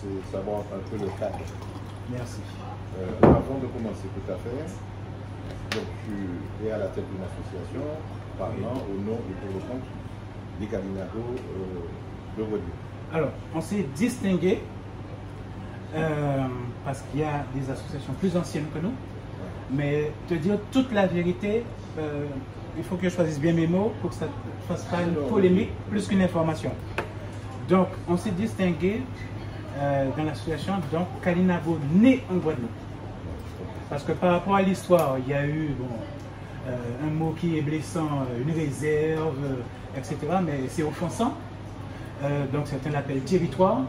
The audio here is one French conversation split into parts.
c'est savoir un peu le cadre. Merci. Avant de commencer tout à fait, donc tu es à la tête d'une association parlant au nom et pour le compte des Kalinagos de Guadeloupe. Alors, on s'est distingué parce qu'il y a des associations plus anciennes que nous, mais te dire toute la vérité, il faut que je choisisse bien mes mots pour que ça ne fasse pas une polémique plus qu'une information. Donc, on s'est distingué dans l'association Kalinago né en Guadeloupe. Parce que par rapport à l'histoire, il y a eu un mot qui est blessant, une réserve, etc. Mais c'est offensant. Donc certains l'appellent territoire.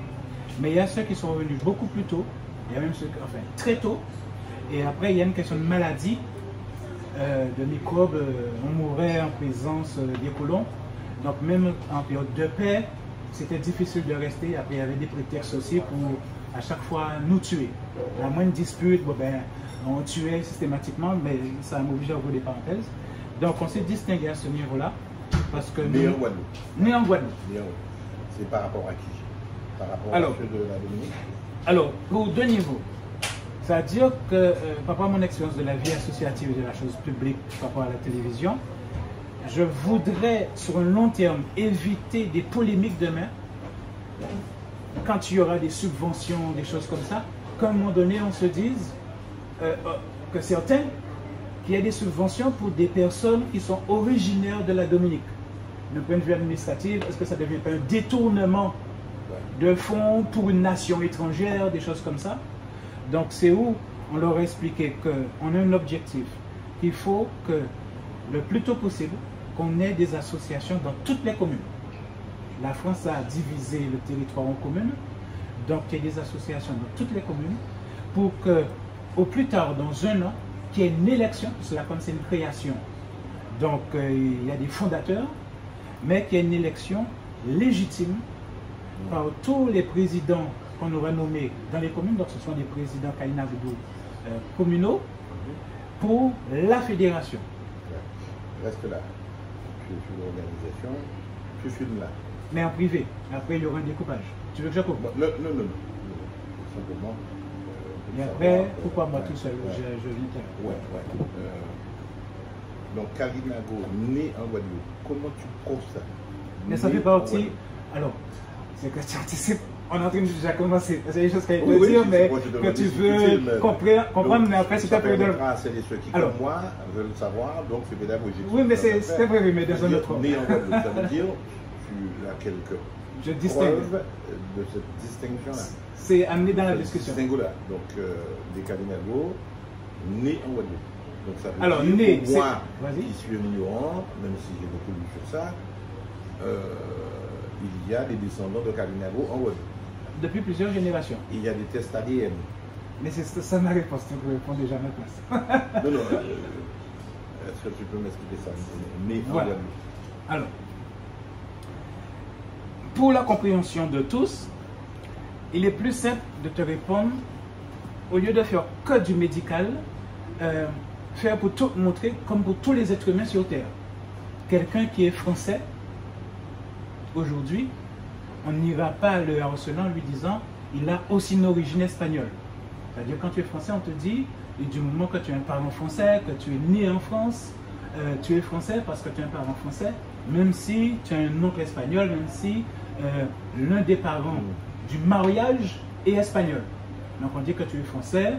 Mais il y a ceux qui sont revenus beaucoup plus tôt. Il y a même ceux, enfin très tôt. Et après, il y a une question de maladie, de microbes. On mourait en présence des colons. Donc même en période de paix, c'était difficile de rester. Après, il y avait des prétextes aussi pour à chaque fois nous tuer. À moins de dispute, on tuait systématiquement, mais ça m'oblige à ouvrir des parenthèses. Donc on s'est distingué à ce niveau-là. Parce que né en Guadeloupe. Né en Guadeloupe. C'est par rapport à qui? Par rapport à ceux de la Dominique? Alors, pour deux niveaux. C'est-à-dire que, par rapport à mon expérience de la vie associative et de la chose publique par rapport à la télévision, je voudrais, sur un long terme, éviter des polémiques demain, quand il y aura des subventions, des choses comme ça, qu'à un moment donné, on se dise que certains, qu'il y a des subventions pour des personnes qui sont originaires de la Dominique. D'un point de vue administratif, est-ce que ça ne devient pas un détournement de fonds pour une nation étrangère, des choses comme ça? Donc c'est où on leur a expliqué qu'on a un objectif, qu'il faut que le plus tôt possible, qu'on ait des associations dans toutes les communes. La France a divisé le territoire en communes, donc il y a des associations dans toutes les communes pour que, au plus tard, dans un an, qu'il y ait une élection, parce que là, comme c'est une création, donc il y a des fondateurs, mais qu'il y ait une élection légitime par tous les présidents qu'on aura nommés dans les communes, donc ce sont des présidents Kalinago communaux, pour la fédération. Reste là. Tu es l'organisation, tu filmes là. Mais en privé. Après, il y aura un découpage. Tu veux que je coupe? Non. Simplement. Et après, pourquoi moi tout seul? Je viens. Donc, Kalinago, né en Guadeloupe, comment tu prouves ça? Mais ça fait partie. Alors, c'est que tu anticipes. On est en train de déjà commencer. C'est des choses qu'elle peut dire, mais que tu veux comprendre, mais après, c'est ta période. C'est ceux qui, comme moi, veulent savoir, donc c'est pédagogique. Oui, mais c'est prévu, mais dans un autre. Né en Guadeloupe, ça veut dire, tu as quelques preuves de cette distinction-là. C'est amené dans la discussion. Distinction-là. Donc, des Kalinago, nés en Guadeloupe. Donc, ça veut alors, dire, né, pour moi, qui suis un ignorant, même si j'ai beaucoup lu sur ça, il y a des descendants de Kalinago en Guadeloupe. Depuis plusieurs générations. Il y a des tests ADN. Mais c'est ça ma réponse, tu ne réponds déjà à ma place. Non. Est-ce que tu peux m'expliquer ça? Né en voilà. Guadeloupe. Alors, pour la compréhension de tous, il est plus simple de te répondre, au lieu de faire que du médical, faire pour tout montrer, comme pour tous les êtres humains sur Terre. Quelqu'un qui est français, aujourd'hui, on n'ira pas le harceler en lui disant il a aussi une origine espagnole. C'est-à-dire quand tu es français, on te dit, et du moment que tu es un parent français, que tu es né en France, tu es français parce que tu es un parent français, même si tu as un oncle espagnol, même si l'un des parents du mariage est espagnol. Donc on dit que tu es français,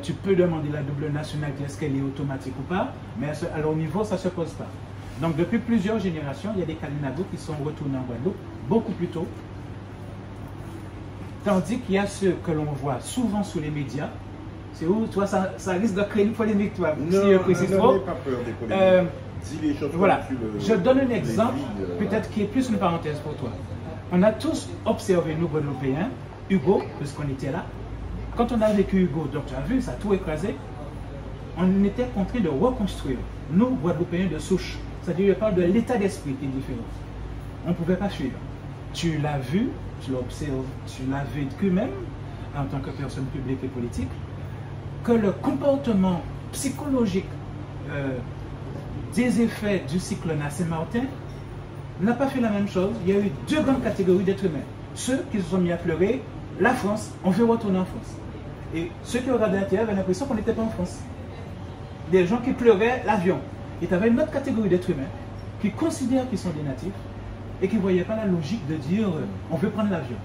tu peux demander la double nationalité, est-ce qu'elle est automatique ou pas, mais à leur niveau, ça ne se pose pas. Donc depuis plusieurs générations, il y a des Kalinago qui sont retournés en Guadeloupe beaucoup plus tôt. Tandis qu'il y a ceux que l'on voit souvent sous les médias, c'est où, toi, ça risque de créer une polémique, toi. Non, n'aie pas peur des polémiques. Dis les choses voilà. Je donne un exemple, peut-être qui est plus une parenthèse pour toi. On a tous observé, nous Guadeloupéens, Hugo, parce qu'on était là. Quand on a vécu Hugo, donc tu as vu, ça a tout écrasé. On était contraint de reconstruire, nous Guadeloupéens de souche. C'est-à-dire, je parle de l'état d'esprit qui est différent. On ne pouvait pas suivre. Tu l'as vu, tu l'observes, tu l'as vécu même, en tant que personne publique et politique, que le comportement psychologique des effets du cyclone à Saint-Martin n'a pas fait la même chose. Il y a eu deux grandes catégories d'êtres humains. Ceux qui se sont mis à pleurer la France, on veut retourner en France. Et ceux qui regardaient la télé avaient l'impression qu'on n'était pas en France. Des gens qui pleuraient l'avion. Et tu avais une autre catégorie d'êtres humains qui considèrent qu'ils sont des natifs et qui ne voyaient pas la logique de dire on veut prendre l'avion.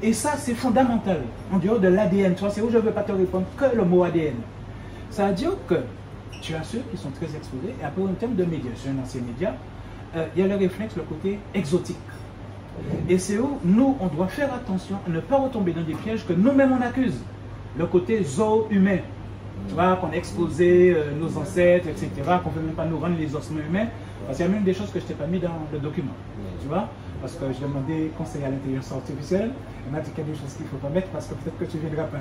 Et ça, c'est fondamental. En dehors de l'ADN, tu vois, c'est où je ne veux pas te répondre que le mot ADN. Ça veut dire que tu as ceux qui sont très exposés. Et après, en termes de médias, je suis un ancien média, il y a le réflexe, le côté exotique. Et c'est où nous, on doit faire attention à ne pas retomber dans des pièges que nous-mêmes on accuse. Le côté zoo-humain. Tu vois, qu'on a exposé nos ancêtres, etc., qu'on ne veut même pas nous rendre les ossements humains. Parce qu'il y a même des choses que je ne t'ai pas mis dans le document. Tu vois, parce que je demandais conseil à l'intelligence artificielle. Il m'a dit qu'il y a des choses qu'il ne faut pas mettre parce que peut-être que tu ne viendras pas.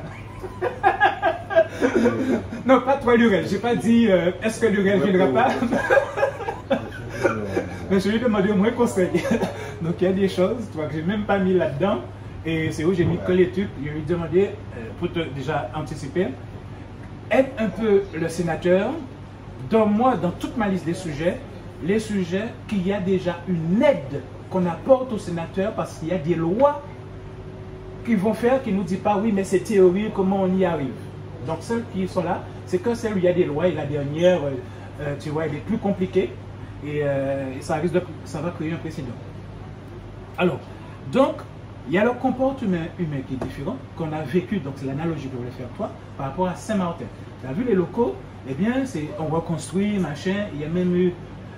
Non, pas toi, Lurel. Je n'ai pas dit est-ce que Lurel ne viendra pas. Mais je lui ai demandé au moins conseil. Donc il y a des choses tu vois, que je n'ai même pas mis là-dedans. Et c'est où j'ai mis que les trucs. Je lui ai demandé, pour te déjà anticiper, aide un peu le sénateur. Donne-moi dans toute ma liste des sujets, les sujets qu'il y a déjà une aide qu'on apporte au sénateur parce qu'il y a des lois qui vont faire, qui ne nous disent pas oui, mais c'est théorie, comment on y arrive. Donc celles qui sont là, c'est que celles où il y a des lois et la dernière, tu vois, elle est plus compliquée et ça va créer un précédent. Alors, donc, il y a le comportement humain qui est différent, qu'on a vécu, donc c'est l'analogie que je voulais faire toi, par rapport à Saint-Martin. Tu as vu les locaux, eh bien, on reconstruit, machin, il y a même eu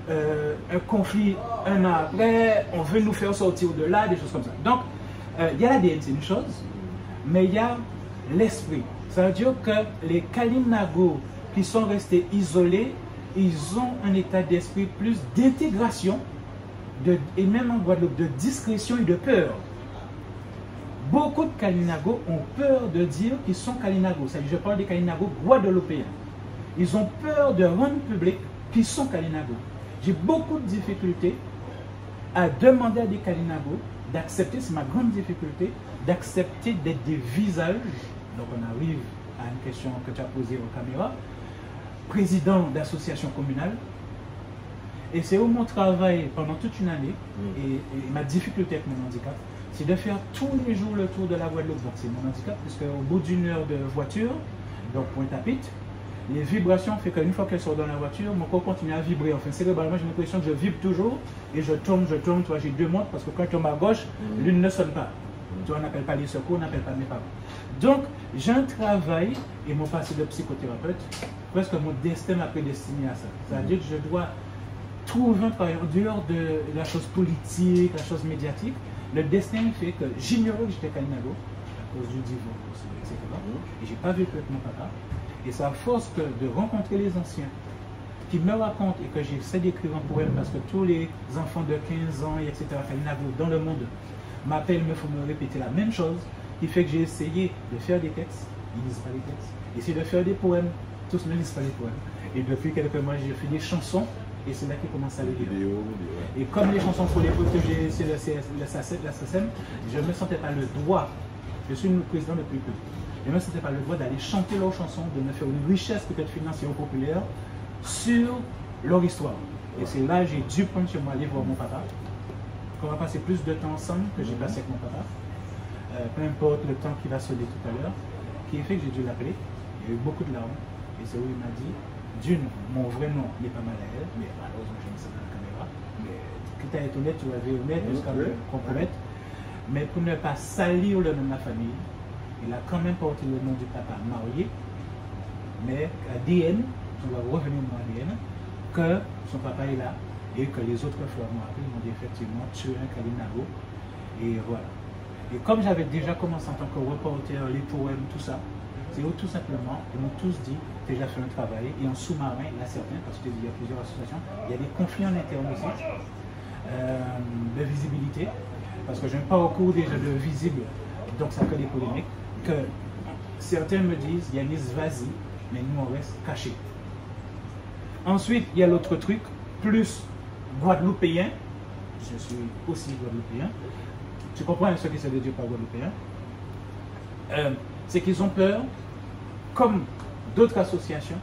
un conflit un an après, on veut nous faire sortir de là, des choses comme ça. Donc, il y a l'ADN, c'est une chose, mais il y a l'esprit. Ça veut dire que les Kalinago qui sont restés isolés, ils ont un état d'esprit plus d'intégration, et même en Guadeloupe, de discrétion et de peur. Beaucoup de Kalinago ont peur de dire qu'ils sont Kalinago. Je parle des Kalinago guadeloupéens. Ils ont peur de rendre public qu'ils sont Kalinago. J'ai beaucoup de difficultés à demander à des Kalinago d'accepter, c'est ma grande difficulté, d'accepter d'être des visages. Donc on arrive à une question que tu as posée aux caméras. Président d'association communale. Et c'est où mon travail pendant toute une année, et ma difficulté avec mon handicap, c'est de faire tous les jours le tour de la Guadeloupe. Donc c'est mon handicap, puisque au bout d'une heure de voiture, donc Pointe-à-Pitre, les vibrations font qu'une fois qu'elle sort dans la voiture, mon corps continue à vibrer. Enfin, cérébralement, j'ai l'impression que je vibre toujours, et je tombe, tu vois, j'ai deux montres, parce que quand je tombe à gauche, l'une ne sonne pas. Tu vois, on n'appelle pas les secours, on n'appelle pas mes parents. Donc, j'ai un travail, et mon passé de psychothérapeute, presque mon destin m'a prédestiné à ça. C'est-à-dire que je dois trouver un travail en dehors de la chose politique, la chose médiatique. Le destin fait que j'ignorais que j'étais Kalinago à cause du divorce, etc. Et je n'ai pas vécu avec mon papa. Et c'est à force de rencontrer les anciens qui me racontent et que j'essaie d'écrire un poème parce que tous les enfants de 15 ans, etc., Kalinago dans le monde m'appellent, me font me répéter la même chose, qui fait que j'ai essayé de faire des textes, ils ne lisent pas les textes, essayer de faire des poèmes, tous ne lisent pas les poèmes. Et depuis quelques mois, j'ai fait des chansons. Et c'est là qu'il commence à les lire. Et comme les chansons pour les protéger, c'est la SACEM, je ne me sentais pas le droit, je suis le président depuis peu, je ne me sentais pas le droit d'aller chanter leurs chansons, de me faire une richesse peut-être financière ou populaire sur leur histoire. Et c'est là que j'ai dû prendre sur moi aller voir mon papa, qu'on va passer plus de temps ensemble que j'ai passé avec mon papa, peu importe le temps qu'il va sonner tout à l'heure, qui fait que j'ai dû l'appeler. Il y a eu beaucoup de larmes, et c'est où il m'a dit, d'une, mon vrai nom n'est pas mal à elle, mais malheureusement je ne sais pas la caméra. Mais quitte à être honnête, tu vas être honnête jusqu'à me compromettre. Mais pour ne pas salir le nom de la famille, il a quand même porté le nom du papa marié, mais ADN, on va revenir au ADN, que son papa est là et que les autres frères m'ont appelé, ils m'ont dit effectivement tuer un Kalinago. Et voilà. Et comme j'avais déjà commencé en tant que reporter, les poèmes, tout ça, c'est où tout simplement, ils m'ont tous dit, déjà fait un travail, et en sous-marin, il y en a certains, parce qu'il y a plusieurs associations, il y a des conflits en interne aussi, de visibilité, parce que j'ai un parcours déjà de visible, donc ça crée des polémiques, que certains me disent, Yanis, vas-y, mais nous on reste cachés. Ensuite, il y a l'autre truc, plus guadeloupéen, je suis aussi guadeloupéen, tu comprends ce qui se veut dire par guadeloupéen, c'est qu'ils ont peur, comme d'autres associations,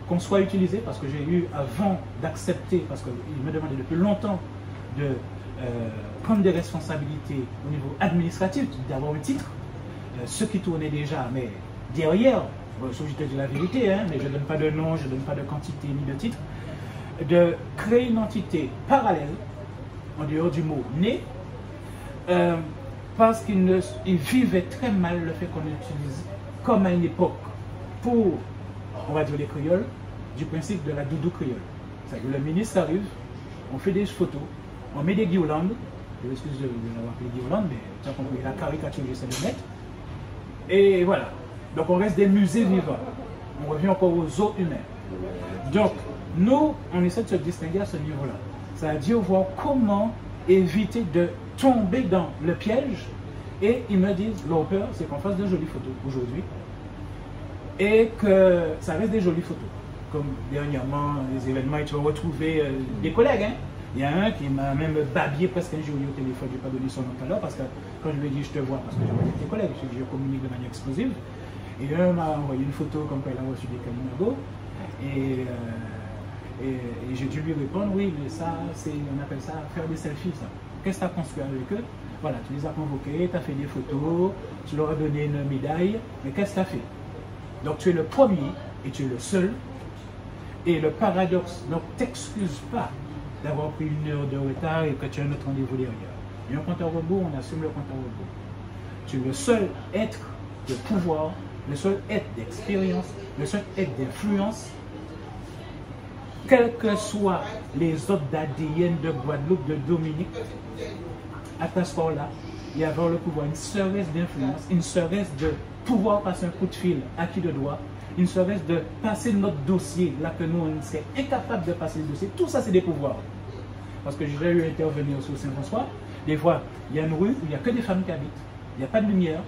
qu'on soit utilisé, parce que j'ai eu, avant d'accepter, parce qu'ils me demandaient depuis longtemps de prendre des responsabilités au niveau administratif, d'avoir un titre, ceux qui tournaient déjà, mais derrière, je te dis la vérité, hein, mais je ne donne pas de nom, je ne donne pas de quantité ni de titre, de créer une entité parallèle, en dehors du mot né, parce qu'ils vivaient très mal le fait qu'on utilise, comme à une époque, pour, on va dire les créoles, du principe de la doudou créole. C'est-à-dire le ministre arrive, on fait des photos, on met des guirlandes, je m'excuse de l'avoir appelé guirlande, mais tu as compris la caricature que j'essaie de mettre, et voilà. Donc on reste des musées vivants. On revient encore aux os humains. Donc, nous, on essaie de se distinguer à ce niveau-là. C'est-à-dire voir comment éviter de tomber dans le piège. Et ils me disent, leur peur, c'est qu'on fasse de jolies photos aujourd'hui. Et que ça reste des jolies photos. Comme dernièrement, les événements, tu vas retrouver des collègues. Hein. Il y a un qui m'a même babillé presque un jour au téléphone. Je n'ai pas donné son nom tout à l'heure parce que quand je lui ai dit, je te vois, parce que je vois tes collègues, je communique de manière explosive. Et un m'a envoyé une photo comme quoi il a reçu des Kalinago. Et j'ai dû lui répondre, oui, mais ça, on appelle ça faire des selfies. Qu'est-ce que tu as construit avec eux? Voilà, tu les as convoqués, tu as fait des photos, tu leur as donné une médaille, mais qu'est-ce que tu as fait? Donc tu es le premier et tu es le seul. Et le paradoxe, donc t'excuse pas d'avoir pris une heure de retard et que tu as un autre rendez-vous derrière. Il y a un compte à rebours, on assume le compte à rebours. Tu es le seul être de pouvoir, le seul être d'expérience, le seul être d'influence, quels que soient les autres d'ADN de Guadeloupe, de Dominique, à ta sport-là, il y a avoir le pouvoir, une serait-ce d'influence, une serait-ce de pouvoir passer un coup de fil à qui de droit, une serait-ce de passer notre dossier, là que nous, on serait incapable de passer le dossier. Tout ça, c'est des pouvoirs. Parce que j'ai eu à intervenir sur Saint-François, des fois, il y a une rue où il n'y a que des femmes qui habitent, il n'y a pas de lumière.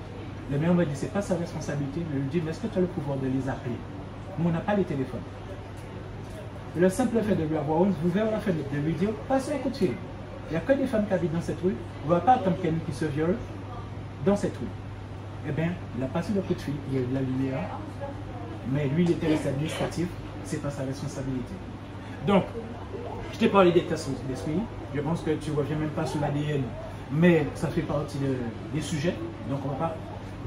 Le maire me dit, c'est pas sa responsabilité, mais je lui dis, mais est-ce que tu as le pouvoir de les appeler? Nous, on n'a pas les téléphones. Le simple fait de lui avoir ouvert la fenêtre, de lui dire, passez un coup de fil. Il n'y a que des femmes qui habitent dans cette rue, on ne va pas attendre quelqu'un qui se viole dans cette rue. Eh bien, il a passé le coup de fil, il y a eu de la lumière, mais lui, il était resté administratif, c'est pas sa responsabilité. Donc, je t'ai parlé des tests d'esprit, je pense que tu ne reviens même pas sur l'ADN, mais ça fait partie des sujets, donc on ne va pas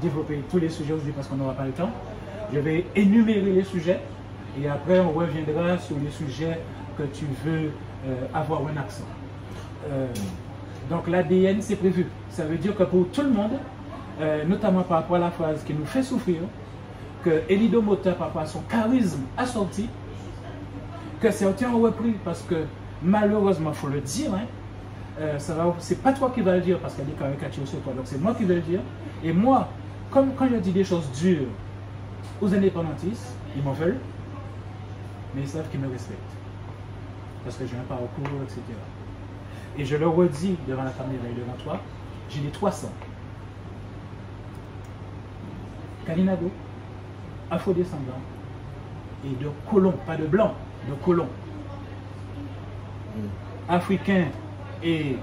développer tous les sujets aujourd'hui parce qu'on n'aura pas le temps. Je vais énumérer les sujets et après on reviendra sur les sujets que tu veux avoir un accent. Donc l'ADN c'est prévu, ça veut dire que pour tout le monde, notamment par rapport à la phrase qui nous fait souffrir, que Elido Moteur par rapport à son charisme assorti, que certains ont repris parce que malheureusement il faut le dire, hein, c'est pas toi qui vas le dire parce qu'il y a des caricatures sur toi, donc c'est moi qui vais le dire. Et moi, comme quand je dis des choses dures aux indépendantistes, ils m'en veulent, mais ils savent qu'ils me respectent. Parce que j'ai un parcours, etc. Et je le redis devant la caméra et devant toi, j'ai les 300. Kalinago, afro-descendants, et de colons, pas de blancs, de colons. Africains et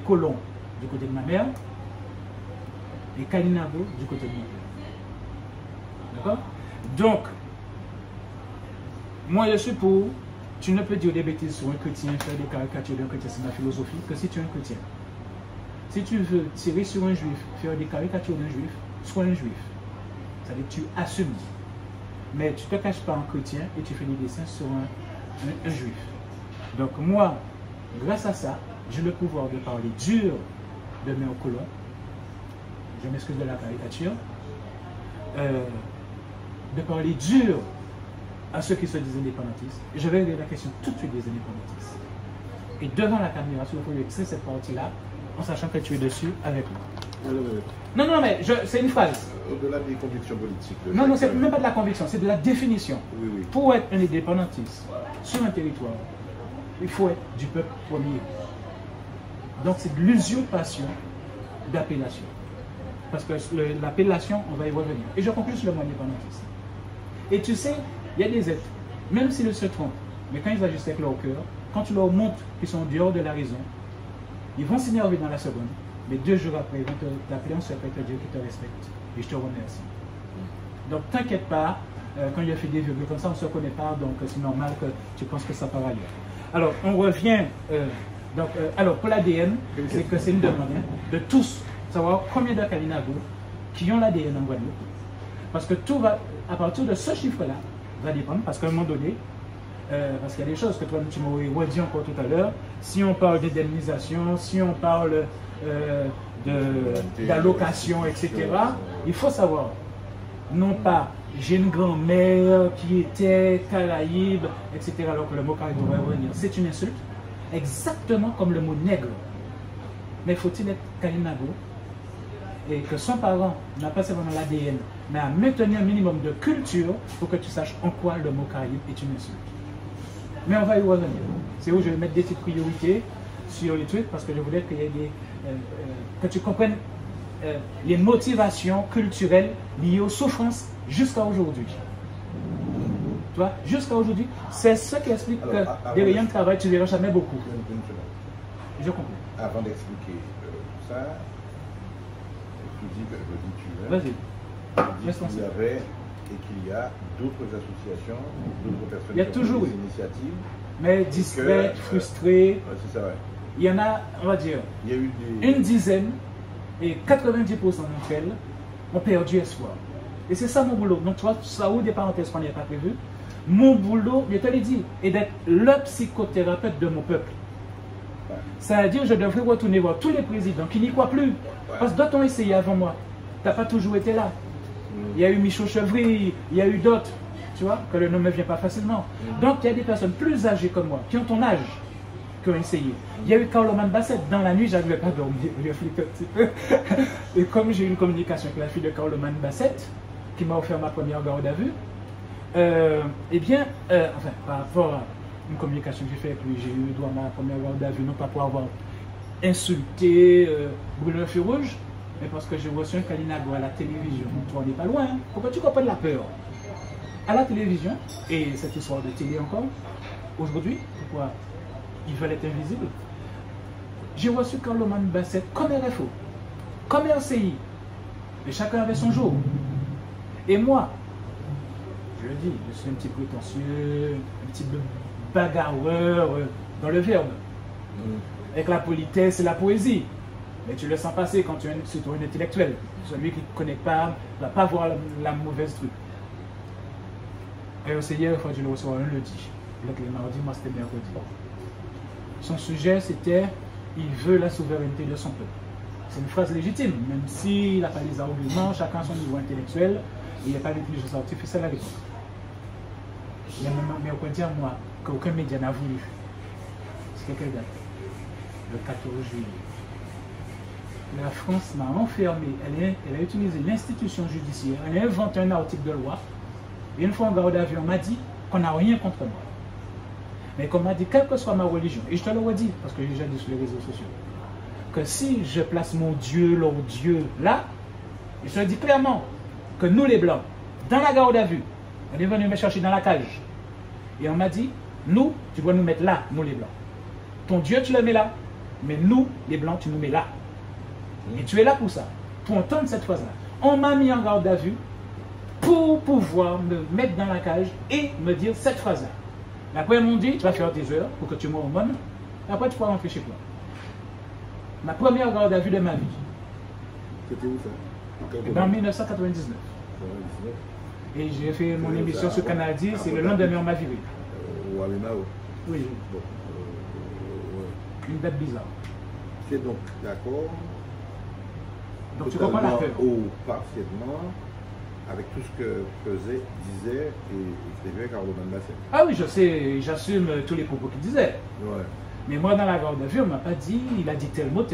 colons du côté de ma mère, et Kalinago du côté de mon père. D'accord? Donc, moi je suis pour, tu ne peux dire des bêtises sur un chrétien, faire des caricatures d'un chrétien, c'est ma philosophie, que si tu es un chrétien. Si tu veux tirer sur un juif, faire des caricatures d'un juif, sois un juif. C'est-à-dire que tu assumes. Mais tu ne te caches pas en chrétien et tu fais des dessins sur un juif. Donc moi, grâce à ça, j'ai le pouvoir de parler dur de mes colons. Je m'excuse de la caricature. De parler dur à ceux qui se disent indépendantistes. Et je vais régler la question tout de suite des indépendantistes. Et devant la caméra, il faut extraire cette partie-là, en sachant que tu es dessus avec moi. Non, mais c'est une phrase. Au-delà des convictions politiques. Non, c'est même pas de la conviction, c'est de la définition. Oui, oui. Pour être un indépendantiste sur un territoire, il faut être du peuple premier. Donc c'est de l'usurpation d'appellation. Parce que l'appellation, on va y revenir. Et je conclue sur le mot indépendantiste. Et tu sais, il y a des êtres, même s'ils se trompent, mais quand ils agissent avec leur cœur, quand tu leur montres qu'ils sont en dehors de la raison, ils vont s'énerver dans la seconde, mais 2 jours après, ils vont t'appeler en secret, te dire qu'ils te respectent. Et je te remercie. Donc t'inquiète pas, quand il a fait des virgules comme ça, on ne se connaît pas, donc c'est normal que tu penses que ça part ailleurs. Alors, on revient, alors pour l'ADN, c'est que c'est une demande de tous savoir combien de Kalinago qui ont l'ADN en Guadeloupe. Parce que tout va, à partir de ce chiffre-là, va dépendre, parce qu'à un moment donné, parce qu'il y a des choses que toi, tu m'as dit encore tout à l'heure, si on parle d'indemnisation, si on parle d'allocation, etc., il faut savoir, non pas, j'ai une grand-mère qui était Caraïbe, etc., alors que le mot Caraïbe va revenir, c'est une insulte, exactement comme le mot nègre. Mais faut-il être Kalinago et que son parent n'a pas seulement l'ADN, mais à maintenir un minimum de culture pour que tu saches en quoi le mot Caraïbe est une insulte. Mais on va y revenir. C'est où je vais mettre des petites priorités sur les trucs parce que je voulais qu'il y ait que tu comprennes les motivations culturelles liées aux souffrances jusqu'à aujourd'hui. Tu vois, jusqu'à aujourd'hui, c'est ce qui explique que des rayons de travail, tu ne verras jamais beaucoup. Je comprends. Avant d'expliquer ça, tu dis que tu vas-y. Qu'il y avait et qu'il y a d'autres associations, d'autres personnes il y a qui toujours ont des initiatives. Mais discrètes, frustrées. C'est ça, ouais. Il y en a, on va dire, il y a eu une dizaine et 90% d'entre elles ont perdu espoir. Et c'est ça mon boulot. Donc tu vois, ça ou des parenthèses qu'on n'y a pas prévu. Mon boulot, je te l'ai dit, est d'être le psychothérapeute de mon peuple. C'est-à-dire je devrais retourner voir tous les présidents qui n'y croient plus. Parce que d'autres ont essayé avant moi. Tu n'as pas toujours été là. Il y a eu Michaud Chevry, il y a eu d'autres, tu vois, que le nom ne me vient pas facilement. Donc il y a des personnes plus âgées que moi, qui ont ton âge, qui ont essayé. Il y a eu Carloman Bassett. Dans la nuit, je n'arrivais pas à dormir. Je flippe un petit peu. Et comme j'ai eu une communication avec la fille de Carloman Bassett, qui m'a offert ma première garde à vue, eh bien, enfin, par rapport à une communication que j'ai faite avec lui, j'ai eu droit à ma première garde à vue, non pas pour avoir insulté, brûlé le feu rouge, mais parce que j'ai reçu un Kalinago à la télévision. On n'est pas loin, hein. Pourquoi tu comprennes la peur? À la télévision, et cette histoire de télé encore, aujourd'hui, pourquoi ils veulent être invisibles? J'ai reçu Carloman Bassett comme RFO, comme RCI, et chacun avait son jour. Et moi, je le dis, je suis un petit prétentieux, un petit bagarreur dans le verbe, avec la politesse et la poésie. Mais tu le sens passer quand tu es un citoyen intellectuel. Celui qui ne connaît pas, ne va pas voir la mauvaise truc. Et c'est hier, il faut que je le reçois un lundi. Le mardi, moi c'était mercredi. Son sujet c'était « Il veut la souveraineté de son peuple ». C'est une phrase légitime, même s'il n'a pas les arguments, chacun à son niveau intellectuel, il n'y a pas d'intelligence artificielle à l'époque. Mais on peut dire, moi, qu'aucun média n'a voulu. C'est quelle date? Le 14 juillet. La France m'a enfermé, elle a utilisé l'institution judiciaire, elle a inventé un article de loi, et une fois en garde à vue, on m'a dit qu'on n'a rien contre moi. Mais qu'on m'a dit, quelle que soit ma religion, et je te le redis, parce que j'ai déjà dit sur les réseaux sociaux, que si je place mon Dieu, leur Dieu, là, je te le dis clairement, que nous les Blancs, dans la garde à vue, on est venu me chercher dans la cage, et on m'a dit, nous, tu dois nous mettre là, nous les Blancs. Ton Dieu, tu le mets là, mais nous, les Blancs, tu nous mets là. Et tu es là pour ça, pour entendre cette phrase-là. On m'a mis en garde à vue pour pouvoir me mettre dans la cage et me dire cette phrase-là. Après, ils m'ont dit, tu vas faire tes heures pour que tu m'hormones, et après, tu pourras rentrer chez toi. Ma première garde à vue de ma vie. C'était où ça? En 1999. Et j'ai fait mon émission sur Canal 10, c'est le lendemain on m'a viré. Au Aménao. Oui. Bon, une date bizarre. C'est donc d'accord. Donc tu comprends la peur. Ou partiellement avec tout ce que faisait, disait et écrivait Carloman Bassett. Ah oui, je sais, j'assume tous les propos qu'il disait. Ouais. Mais moi, dans la garde à vue, on ne m'a pas dit, il a dit tel mot,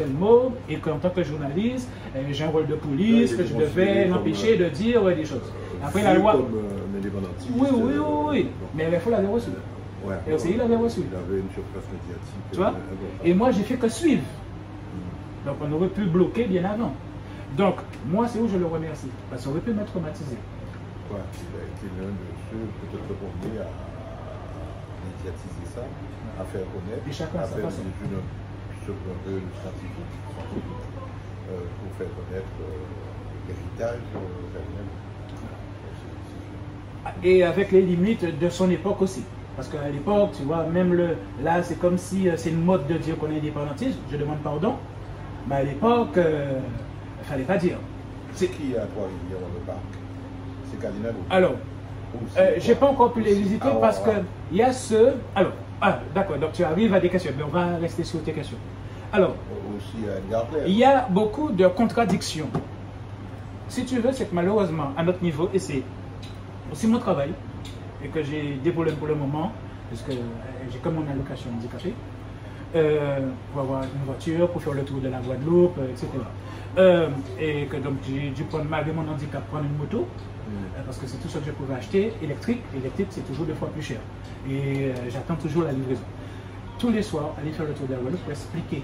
et qu'en tant que journaliste, j'ai un rôle de police, que je devais l'empêcher de dire des choses. Après la loi. Comme indépendantiste. Oui. Mais il faut l'avoir reçu. Ouais. Et aussi, il l'avait reçu. Il avait une surface médiatique. Tu vois? Et moi, j'ai fait que suivre. Donc, on aurait pu bloquer bien avant. Donc, moi, c'est où je le remercie. Parce qu'on aurait pu me traumatiser. Ouais, il a été l'un de ceux, peut-être le premier, à médiatiser ça, à faire connaître, et chacun à sa faire façon. des études scientifiques pour faire connaître l'héritage et avec les limites de son époque aussi. Parce qu'à l'époque, tu vois, même là, c'est comme si c'est une mode de dire qu'on est indépendantiste, je demande pardon. Mais à l'époque, ne fallait pas dire. C'est qui à Trois-Rivières dans le parc? C'est Kalinago. Alors, je n'ai pas encore pu les visiter parce qu'il y a ceux... Alors, d'accord, donc tu arrives à des questions, mais on va rester sur tes questions. Alors, aussi à Garclair. Il y a beaucoup de contradictions. Si tu veux, c'est que malheureusement, à notre niveau, et c'est aussi mon travail, et que j'ai des problèmes pour le moment, parce que j'ai comme mon allocation handicapée, pour avoir une voiture, pour faire le tour de la Guadeloupe, etc. Et que donc j'ai dû prendre, malgré mon handicap, prendre une moto, parce que c'est tout ce que je pouvais acheter, électrique. Électrique, c'est toujours 2 fois plus cher. Et j'attends toujours la livraison. Tous les soirs, aller faire le tour de la Guadeloupe pour expliquer.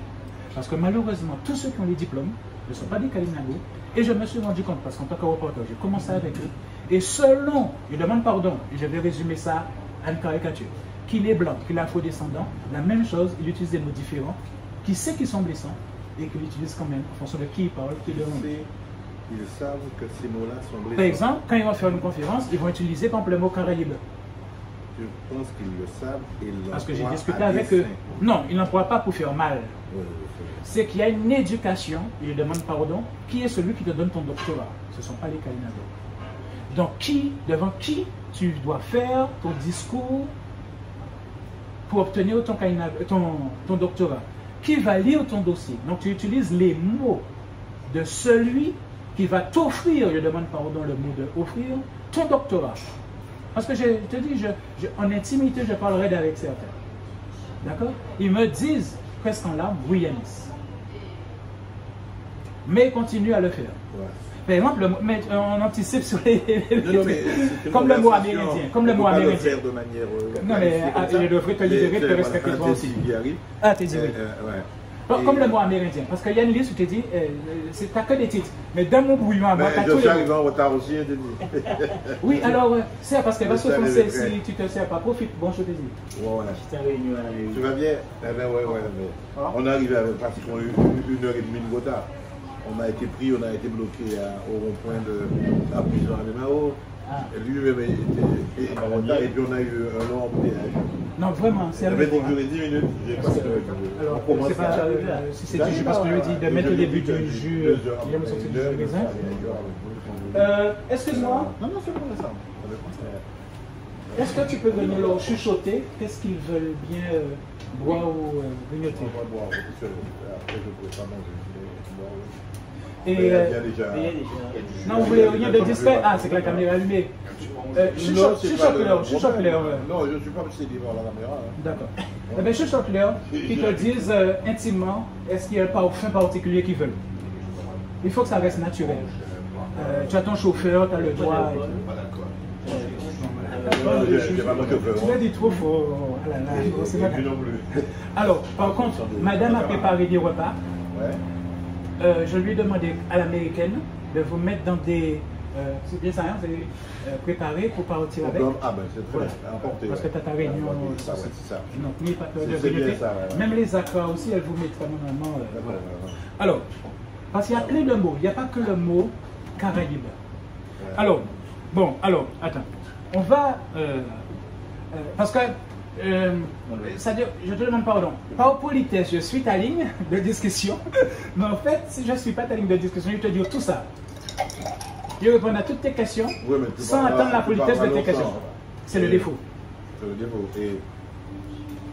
Parce que malheureusement, tous ceux qui ont les diplômes ne sont pas des Kalinago. Et je me suis rendu compte, parce qu'en tant que reporter, j'ai commencé avec eux. Et selon, je demande pardon, et je vais résumer ça à une caricature, qu'il est blanc, qu'il est afro-descendant, la même chose, il utilise des mots différents, qui sait qu'ils sont blessants, et qu'il utilise quand même en fonction de qui il parle, qui le rend. Ils savent que ces mots-là sont blessants. Par exemple, quand ils vont faire une conférence, ils vont utiliser par exemple le mot Caraïbe. Je pense qu'ils le savent et l'emploient. Parce que j'ai discuté avec eux. Non, ils n'emploient pas pour faire mal. C'est qu'il y a une éducation, et je demande pardon, qui est celui qui te donne ton doctorat. Ce ne sont pas les Kalinago. Donc, devant qui tu dois faire ton discours pour obtenir ton doctorat? Qui va lire ton dossier? Donc, tu utilises les mots de celui qui va t'offrir, je demande pardon le mot de offrir, ton doctorat. Parce que je te dis, en intimité, je parlerai avec certains. D'accord? Ils me disent, presque en larmes, oui, Yanis. Mais ils continuent à le faire. Ouais. Par exemple, on anticipe sur les... comme le mot amérindien. Comme le mot amérindien. De manière, non, mais je devrais te libérer de te respecter toi aussi. Ah, t'es dit oui. Comme le mot amérindien. Parce qu'il y a une liste où tu dis, t'as que des titres. Mais dans mon brouillon à moi, t'as tous les mots. Je suis arrivé en retard aussi, je te dis. Oui, alors, c'est parce que français, si tu te sers pas, profite. Bon, je te dis. Ouais. Tu vas bien? Eh bien, ouais. On est arrivé avec pratiquement 1h30 de retard. On a été pris, on a été bloqué au rond-point de la prison à Lemao. Lui-même était en retard et puis on a eu un long embouteillage. Non, vraiment, c'est un peu. Ça avait duré 10 minutes. Alors, c'est pas si c'est du jus, parce que je lui ai dit de mettre le début du jus. Il va me sortir du jus de raisin. Excuse-moi. Non, c'est pas ça. Est-ce que tu peux venir leur chuchoter? Qu'est-ce qu'ils veulent bien boire ou grignoter? On va boire, après je ne pourrais pas manger. Et non, vous voulez rien de discret? Ah, c'est que la caméra est allumée. Chuchote-leur. Non, je ne suis pas obsédé par la caméra. D'accord. Eh bien, chuchote-leur qui te disent intimement est-ce qu'il y a un parfum particulier qu'ils veulent. Il faut que ça reste naturel. Tu as ton chauffeur, tu as le droit. Tu l'as dit trop fort. Alors, par contre, madame a préparé des repas. Je lui ai demandé à l'américaine de vous mettre dans des... c'est bien ça, hein, c'est préparé pour partir avec. Ah ben c'est très important. Parce que tu as ta réunion. C'est ça. Donc, n'ayez pas peur de grignoter. Même les accords aussi, elles vous mettent normalement. Alors, parce qu'il y a plein de mots. Il n'y a pas que le mot Caraïbe. Alors, attends. On va... parce que... c'est-à-dire, je te demande pardon. Par politesse, je suis ta ligne de discussion. Mais en fait, si je ne suis pas ta ligne de discussion, je vais te dire tout ça. Je vais répondre à toutes tes questions sans attendre la politesse de tes questions. C'est le défaut. C'est le défaut. Et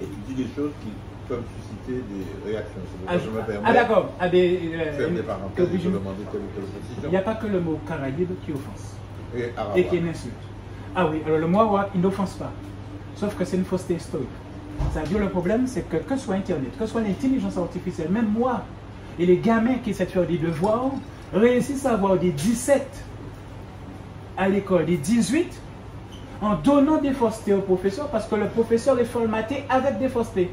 tu dis des choses qui peuvent susciter des réactions. Je me permets. Ah d'accord. Faire des parenthèses, je demander telle ou telle précision. Il n'y a pas que le mot Caraïbe qui offense. Et qui est une insulte. Ah oui, alors le mot Arawak, il n'offense pas. Sauf que c'est une fausseté historique. C'est-à-dire le problème, c'est que ce soit Internet, que ce soit l'intelligence artificielle, même moi, et les gamins qui essaient de faire des devoirs, réussissent à avoir des 17 à l'école, des 18, en donnant des faussetés au professeur, parce que le professeur est formaté avec des faussetés.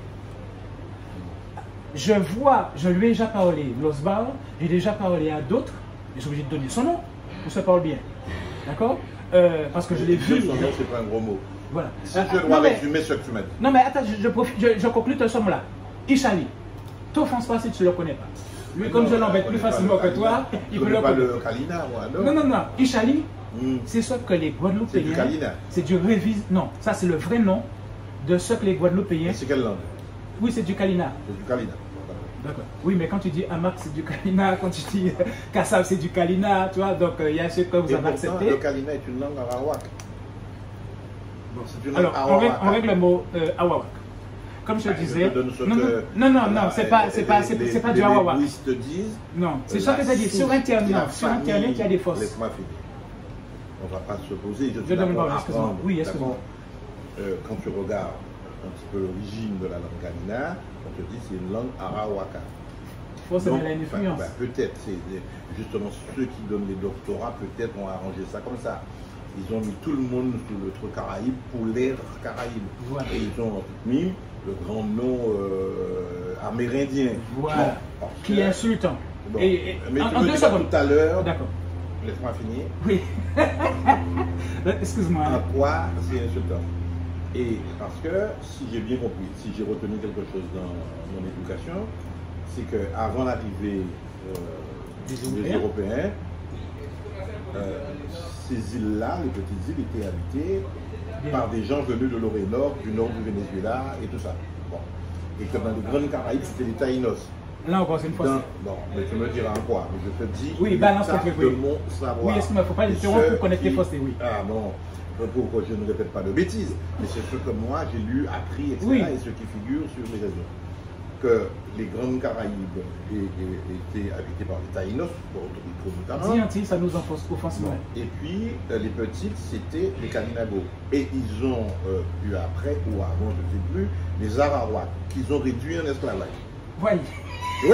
Je lui ai déjà parlé, Losbar, j'ai déjà parlé à d'autres, je suis obligé de donner son nom, on se parle bien. D'accord? Parce que je l'ai vu. Son nom, c'est pas un gros mot. Voilà. Si je dois résumer ce que tu m'as dit. Non, mais attends, je conclue de ce mot-là. Ishali, t'offense pas si tu ne le connais pas. Lui, comme je l'embête plus facilement que toi, il peut le connaître. Je ne connais pas le Kalina, moi, non. Ishali, c'est ce que les Guadeloupéens... C'est du Kalina. C'est du révis... Non, ça c'est le vrai nom de ce que les Guadeloupéens... C'est quelle langue? Oui, c'est du Kalina. C'est du Kalina. D'accord. Oui, mais quand tu dis Amak, c'est du Kalina, quand tu dis Kassab, c'est du Kalina, tu vois, donc il y a ce que vous avez accepté. Le Kalina est une langue arawak. Bon, alors, on règle le mot Awawak. Comme je disais. Non, c'est pas du Awawak. Les disent. Non, c'est ça que tu as dit. Sur Internet, il y a des fausses. Laisse-moi finir. On ne va pas se poser. Je demande pas, excuse-moi. Oui, excuse-moi. Quand tu regardes un petit peu l'origine de la langue Kalina, on te dit que c'est une langue arawaka. Forcément, elle a une influence. Peut-être, c'est justement ceux qui donnent les doctorats, peut-être ont arrangé ça comme ça. Ils ont mis tout le monde sur le truc Caraïbe pour l'ère Caraïbe. Voilà. Et ils ont mis le grand nom amérindien. Voilà. Bon, qui est insultant. Bon. Mais en 2 secondes. Tout à l'heure. D'accord. Laisse-moi finir. Oui. Excuse-moi. À quoi c'est insultant? Et parce que, si j'ai bien compris, si j'ai retenu quelque chose dans mon éducation, c'est qu'avant l'arrivée des Européens, ces îles-là, les petites îles, étaient habitées par des gens venus de l'Orient Nord, du nord du Venezuela et tout ça. Bon. Et que dans les grandes Caraïbes, c'était les Taïnos. Là encore, c'est une fois. Non, mais tu me diras en quoi? Mais je te dis, oui, balance de mon savoir. Oui, excuse-moi, il ne faut pas l'interrompre pour connecter fausses, oui. Ah non, pour que je ne répète pas de bêtises, mais c'est ce que moi j'ai lu, appris, etc. Oui. Et ce qui figure sur les réseaux. Que les grandes Caraïbes étaient habitées par les Taïnos, Porto Rico notamment. Dis ça nous offense. Et puis les petites, c'était les Kalinago. Et ils ont eu après, ou avant, je ne sais plus, les Arawaks, qu'ils ont réduits en esclavage. Oui. Oui.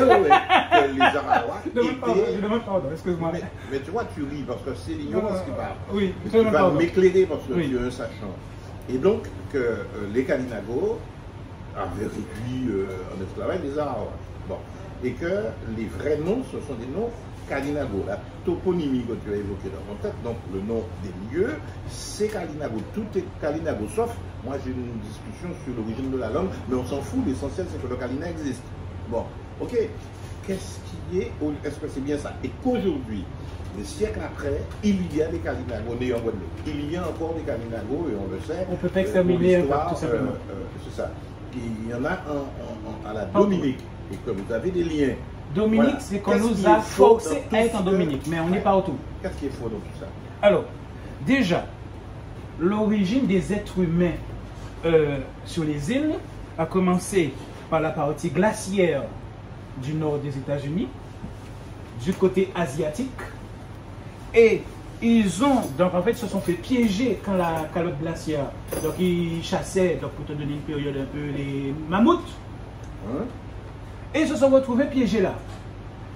Les Arawaks étaient... Je demande pardon, excuse-moi. Mais tu vois, tu ris parce que c'est l'ignorance qui parle. Oui, tu vas m'éclairer parce que tu es un sachant. Et donc, que les Kalinago avaient réduit en esclavage les Arawaks. Bon. Et que les vrais noms, ce sont des noms Kalinago. La toponymie que tu as évoquée dans ton tête, donc le nom des lieux, c'est Kalinago. Tout est Kalinago, sauf, moi j'ai une discussion sur l'origine de la langue, mais on s'en fout, l'essentiel c'est que le Kalina existe. Bon, ok, qu'est-ce qui est, est-ce que c'est bien ça? Et qu'aujourd'hui, des siècles après, il y a des Kalinago nés en Guadeloupe. Il y a encore des Kalinago, et on le sait. On peut pas exterminer tout simplement. C'est ça. Il y en a à la Dominique, et que vous avez des liens. Dominique, voilà. C'est qu'on nous a forcé à être en Dominique, mais on n'est pas autour. Qu'est-ce qui est faux dans tout ça? Alors, déjà, l'origine des êtres humains sur les îles a commencé par la partie glaciaire du nord des États-Unis, du côté asiatique, et ils ont, donc en fait, se sont fait piéger quand la calotte glaciaire, donc ils chassaient, donc pour te donner une période un peu, les mammouths, et ils se sont retrouvés piégés là.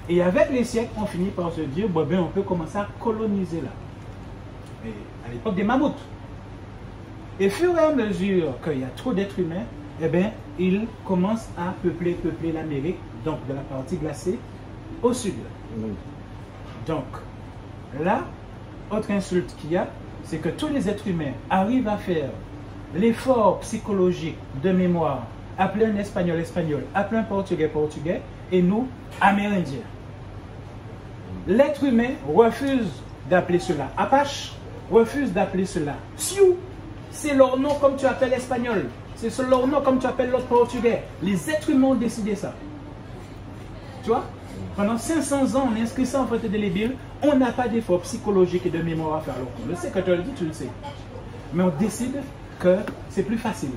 Et avec les siècles, on finit par se dire, bon, ben, on peut commencer à coloniser là. Et à l'époque des mammouths. Et au fur et à mesure qu'il y a trop d'êtres humains, eh bien, ils commencent à peupler l'Amérique, donc de la partie glacée, au sud. Donc, là, autre insulte qu'il y a, c'est que tous les êtres humains arrivent à faire l'effort psychologique de mémoire, appeler un espagnol, appeler un portugais, et nous, amérindiens. L'être humain refuse d'appeler cela Apache, refuse d'appeler cela Sioux. C'est leur nom comme tu appelles l'espagnol. C'est leur nom comme tu appelles l'autre portugais. Les êtres humains ont décidé ça. Tu vois? Pendant 500 ans, on inscrit ça en fait indélébile. On n'a pas d'effort psychologique et de mémoire à faire. Alors, on le sait, quand tu le dis, tu le sais. Mais on décide que c'est plus facile.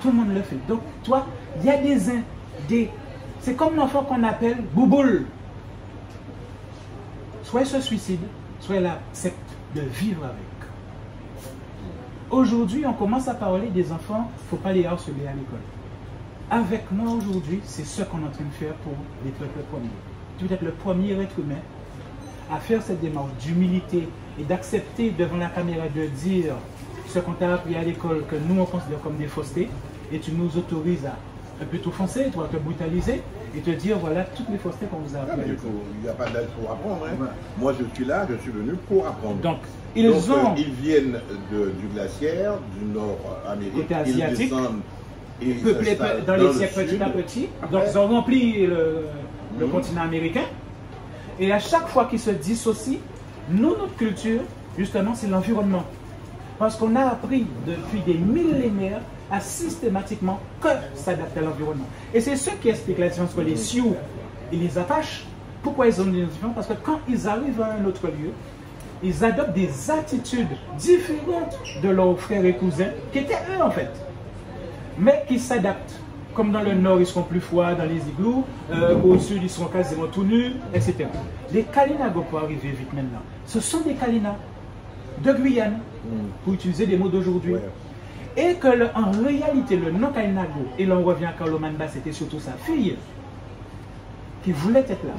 Tout le monde le fait. Donc, toi, il y a des... C'est comme l'enfant qu'on appelle Bouboule. Soit il se suicide, soit il accepte de vivre avec. Aujourd'hui, on commence à parler des enfants, il ne faut pas les harceler à l'école. Avec moi aujourd'hui, c'est ce qu'on est en train de faire pour les peuples premiers. Tu veux être le premier être humain à faire cette démarche d'humilité et d'accepter devant la caméra de dire ce qu'on t'a appris à l'école que nous on considère comme des faussetés et tu nous autorises à un peu t'offenser, toi, te brutaliser et te dire voilà toutes les faussetés qu'on vous a appris. Il n'y a pas d'âge pour apprendre. Hein. Voilà. Moi je suis là, je suis venu pour apprendre. Donc ils viennent du glaciaire, du nord Amérique, côté asiatique, ils descendent et peuplés dans les siècles petit à petit. Donc ils ont rempli le continent américain. Et à chaque fois qu'ils se dissocient, nous, notre culture, justement, c'est l'environnement. Parce qu'on a appris depuis des millénaires à systématiquement s'adapter à l'environnement. Et c'est ce qui explique la différence entre les Sioux Et les Apaches, pourquoi ils ont des noms différents? Parce que quand ils arrivent à un autre lieu, ils adoptent des attitudes différentes de leurs frères et cousins, qui étaient eux en fait, mais qui s'adaptent. Comme dans le nord, ils seront plus froids dans les igloos, au sud, ils seront quasiment tout nus, etc. Les Kalinago, pour arriver vite maintenant, ce sont des Kalina de Guyane, pour utiliser des mots d'aujourd'hui. Ouais. Et que en réalité, le nom Kalinago, et l'on revient à Carlo Manda, c'était surtout sa fille, qui voulait être là.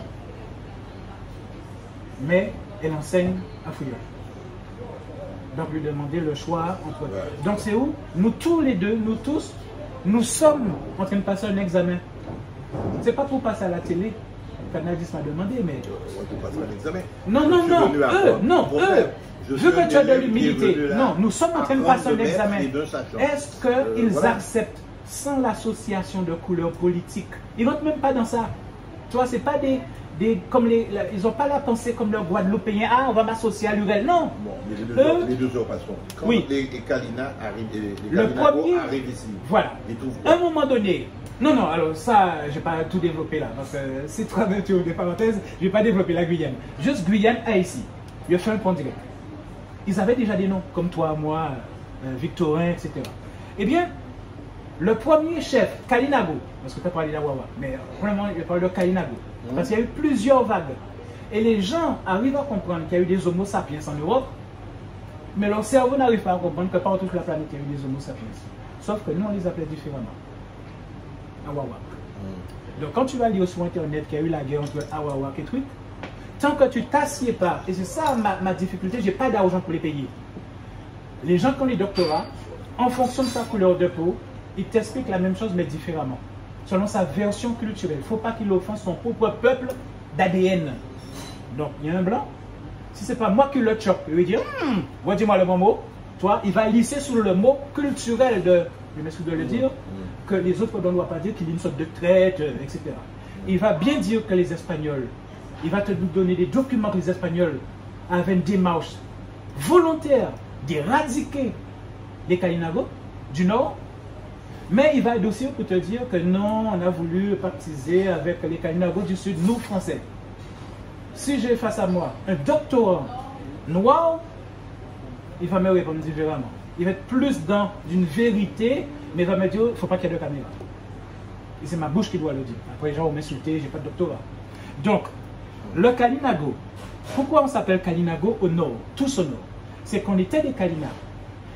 Mais elle enseigne à Fouillon. Donc lui demander le choix entre... Ouais. Donc c'est où? Nous tous les deux, nous tous, nous sommes en train de passer un examen. C'est pas pour passer à la télé. Canadis m'a demandé, mais... Pour passer un examen. Non, non, non, eux, non, eux. Je veux que tu aies de l'humilité. Non, nous sommes en train de passer un examen. Est-ce qu'ils voilà. acceptent sans l'association de couleurs politiques? Ils ne rentrent même pas dans ça. Tu vois, c'est pas comme ils n'ont pas la pensée comme le Guadeloupéen. Ah, on va m'associer à l'URL. Non. Bon, les deux passeront. Quand oui. les Kalina arrivent, le premier, arrivent ici. Voilà. À un moment donné. Non, non, alors ça, je ne vais pas tout développer là. Parce que c'est trop des parenthèses, je ne vais pas développer la Guyane. Juste Guyane à ici. Il a fait un point direct. Ils avaient déjà des noms, comme toi, moi, Victorin, etc. Eh bien, le premier chef, Kalinago, parce que tu as parlé d'Awawa, mais vraiment, il parle de Kalinago. Parce qu'il y a eu plusieurs vagues. Et les gens arrivent à comprendre qu'il y a eu des homo sapiens en Europe, mais leur cerveau n'arrive pas à comprendre que partout sur la planète, il y a eu des homo sapiens. Sauf que nous, on les appelait différemment. Awawa. Donc, quand tu vas lire sur Internet qu'il y a eu la guerre entre Awawa et Tweet, tant que tu ne t'assieds pas, et c'est ça ma difficulté, je n'ai pas d'argent pour les payer. Les gens qui ont les doctorats, en fonction de sa couleur de peau, ils t'expliquent la même chose mais différemment. Selon sa version culturelle. Il ne faut pas qu'il offense son propre peuple d'ADN. Donc, il y a un blanc. Si ce n'est pas moi qui le choque, il va dire, dis-moi le bon mot. Toi, il va lisser sur le mot culturel de, je m'excuse de le dire, que les autres ne doivent pas dire qu'il y a une sorte de traite, etc. Il va bien dire que les Espagnols, il va te donner des documents que les Espagnols avaient une démarche volontaire d'éradiquer les Kalinago du Nord. Mais il va aussi pour te dire que non, on a voulu pactiser avec les Kalinago du Sud, nous Français. Si j'ai face à moi un doctorant noir, il va me répondre différemment. Il va être plus dans une vérité, mais il va me dire, il ne faut pas qu'il y ait de caméra. Et c'est ma bouche qui doit le dire. Après, les gens vont m'insulter, je n'ai pas de doctorat. Donc, le Kalinago, pourquoi on s'appelle Kalinago au nord, tous au nord? C'est qu'on était des Kalina.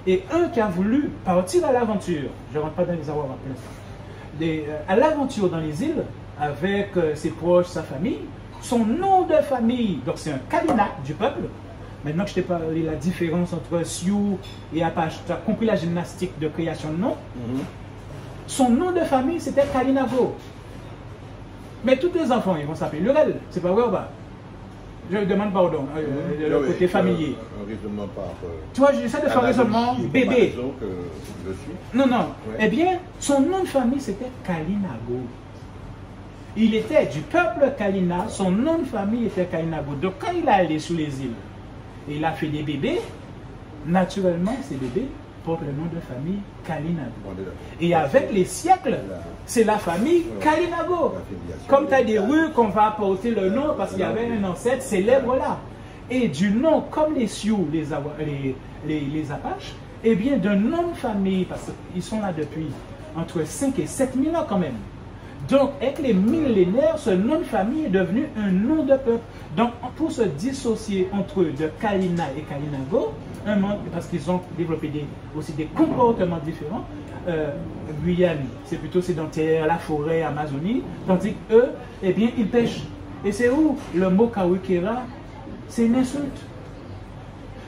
Et un qui a voulu partir à l'aventure, je ne rentre pas dans les Awawa pour l'instant, à l'aventure dans les îles, avec ses proches, sa famille, son nom de famille, donc c'est un Kalina du peuple. Maintenant que je t'ai parlé de la différence entre Sioux et Apache, tu as compris la gymnastique de création de nom. Son nom de famille, c'était Kalinago. Mais tous les enfants, ils vont s'appeler Lurel. C'est pas vrai ou pas? Je demande pardon, le côté familier. Un raisonnement par... Tu vois, j'essaie de faire un raisonnement bébé. Que je suis. Non, non. Ouais. Eh bien, son nom de famille, c'était Kalinago. Il était du peuple Kalina, son nom de famille était Kalinago. Donc, quand il est allé sur les îles, et il a fait des bébés, naturellement, ces bébés portent le nom de famille Kalinago. Et avec les siècles, c'est la famille Kalinago. Comme tu as des rues qu'on va porter le nom parce qu'il y avait un ancêtre célèbre là. Et du nom, comme les Sioux, les Apaches, et bien d'un nom de famille, parce qu'ils sont là depuis entre 5 et 7 000 ans quand même. Donc, avec les millénaires, ce nom de famille est devenu un nom de peuple. Donc, pour se dissocier entre eux de Kalina et Kalinago, parce qu'ils ont développé aussi des comportements différents, Guyane, c'est plutôt sédentaire, la forêt, Amazonie, tandis qu'eux, eh bien, ils pêchent. Et c'est où le mot Kawikera, c'est une insulte.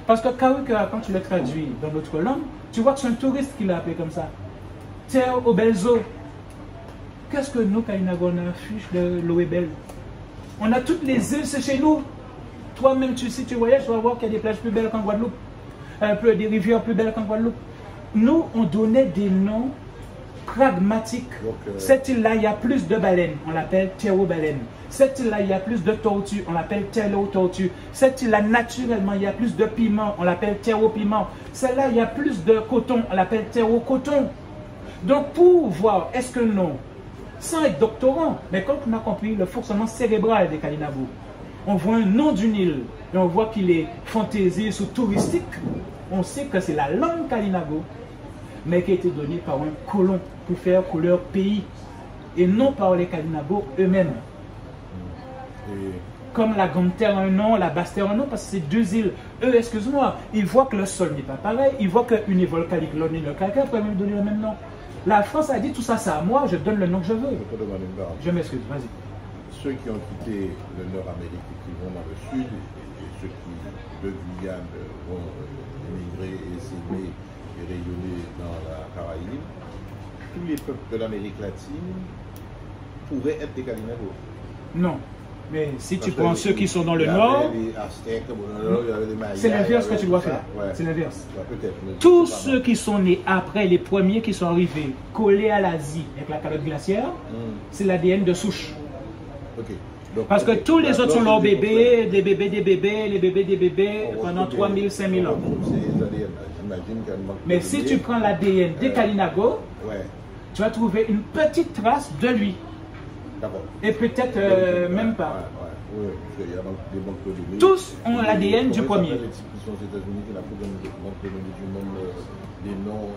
Parce que Kawikera, quand tu le traduis dans notre langue, tu vois que c'est un touriste qui l'a appelé comme ça. Terre aux belles eaux. Qu'est-ce que nous, Kalinago, on affiche de l'eau est belle? On a toutes les îles, c'est chez nous. Toi-même, si tu voyages, tu vas voir qu'il y a des plages plus belles qu'en Guadeloupe. Des rivières plus belles qu'en Guadeloupe. Nous, on donnait des noms pragmatiques. Cette île-là, il y a plus de baleines, on l'appelle théro-baleine. Cette île-là, il y a plus de tortues, on l'appelle théro-tortue. Cette île-là, naturellement, il y a plus de piment, on l'appelle théro-piment. Celle-là, il y a plus de coton, on l'appelle théro-coton. Donc, pour voir, est-ce que non, sans être doctorant, mais quand on a compris le fonctionnement cérébral des Kalinabo, on voit un nom d'une île et on voit qu'il est fantaisiste ou touristique, on sait que c'est la langue Kalinago, mais qui a été donnée par un colon pour faire couleur pays et non par les Kalinabo eux-mêmes. Comme la Grande Terre a un nom, la Basse Terre a un nom, parce que c'est deux îles. Eux, excuse-moi, ils voient que le sol n'est pas pareil, ils voient qu'Univol Caliclone et le Calcaire peuvent même donner le même nom. La France a dit tout ça, c'est à moi, je donne le nom que je veux. Je m'excuse, vas-y. Ceux qui ont quitté le Nord-Amérique et qui vont dans le Sud, et ceux qui, de Guyane, vont émigrer et s'aimer et rayonner dans la Caraïbe, tous les peuples de l'Amérique latine pourraient être des Kalinabo. Non. Mais si tu prends ceux qui sont dans le Nord, c'est l'inverse que tu dois faire. C'est l'inverse. Tous ceux qui sont nés après les premiers qui sont arrivés collés à l'Asie avec la calotte glaciaire, c'est l'ADN de souche. Parce que tous les autres sont leurs bébés, des bébés, des bébés, les bébés, des bébés, pendant 3000, 5000 ans. Mais si tu prends l'ADN des Kalinago, tu vas trouver une petite trace de lui. Et peut-être même pas. Tous ont l'ADN du premier. Les noms,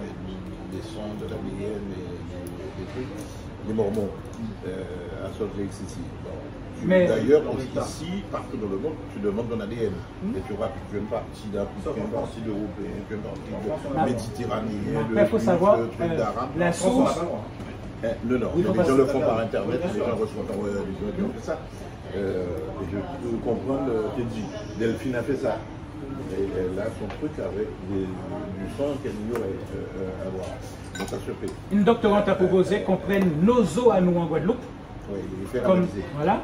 les sons de l'ADN, les Mormons à Salt Lake City. D'ailleurs, ici, partout dans le monde, tu demandes ton ADN. Et tu vois que tu n'aimes pas sida, tu n'aimes pas sida européen, tu n'aimes pas méditerranéen, il faut savoir la source. Non, les gens le font par internet, les gens reçoivent des gens qui ont fait ça. Et je peux comprendre ce qu'elle dit. Delphine a fait ça. Elle a son truc avec du sang qu'elle ignorait avoir. Donc ça se fait. Une doctorante a proposé qu'on prenne nos os à nous en Guadeloupe. Oui, comme, voilà,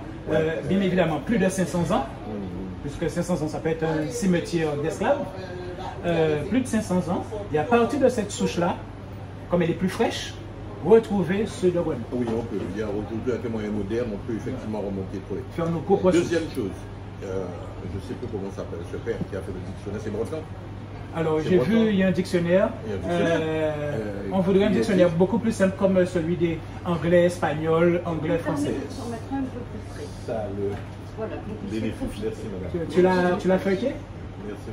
bien évidemment, plus de 500 ans, puisque 500 ans, ça peut être un cimetière d'esclaves. Plus de 500 ans. Et à partir de cette souche-là, comme elle est plus fraîche, retrouver ceux de Guadeloupe. Oui, on peut. Il y a aujourd'hui avec les moyens modernes, on peut effectivement remonter pour les. Faire nos propres Deuxième chose, je ne sais plus comment s'appelle ce père qui a fait le dictionnaire, c'est breton. Alors j'ai vu, il y a un dictionnaire. On voudrait un dictionnaire beaucoup plus simple comme celui des anglais, espagnol, anglais, français. Ça, le bénéfice, merci madame. Tu l'as feuilleté? Merci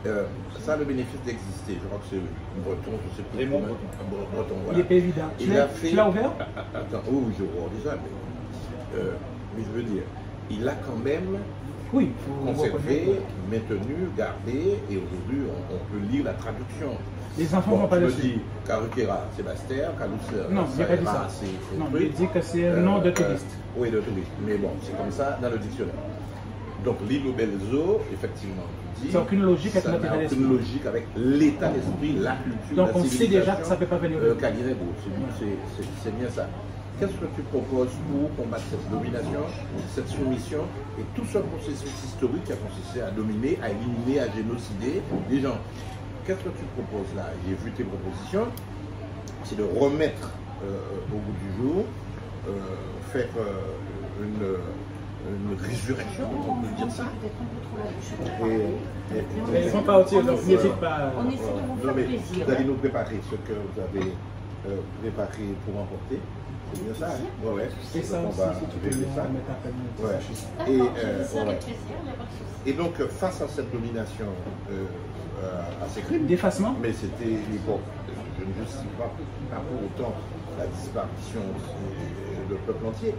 madame. Ça a le bénéfice d'exister. Je crois que c'est breton, je sais plus. Breton, voilà. Il n'est pas évident. Tu l'as ouvert? Attends, oui, je vois déjà, mais je veux dire, il a quand même conservé, maintenu, gardé, et aujourd'hui on peut lire la traduction. Les enfants ne vont pas le suivre. Je dis Caruquera, c'est Bastère, Calousse, non, il n'a pas dit ça. Non, il dit que c'est un nom de touriste. Oui, de touriste. Mais bon, c'est comme ça dans le dictionnaire. Donc l'île aux belles eaux, effectivement, ça n'a aucune logique avec l'état d'esprit. Aucune logique avec l'état d'esprit, la culture, donc on sait déjà que ça ne peut pas venir de Kalinabo, c'est bien ça. Qu'est-ce que tu proposes pour combattre cette domination, cette soumission et tout ce processus historique qui a consisté à dominer, à éliminer, à génocider les gens? Qu'est-ce que tu proposes là? J'ai vu tes propositions, c'est de remettre au bout du jour, faire une résurrection, on peut dire ça. Ils vont partir, donc n'hésite pas. On essaie de vous faire plaisir. Vous allez nous préparer ce que vous avez préparé pour emporter. C'est bien ça, hein? Ouais. C'est ça aussi, si tu peux ça. Et donc, face à cette domination, à ces crimes, d'effacement, mais c'était l'époque, je ne justifie pas pour autant la disparition du peuple entier.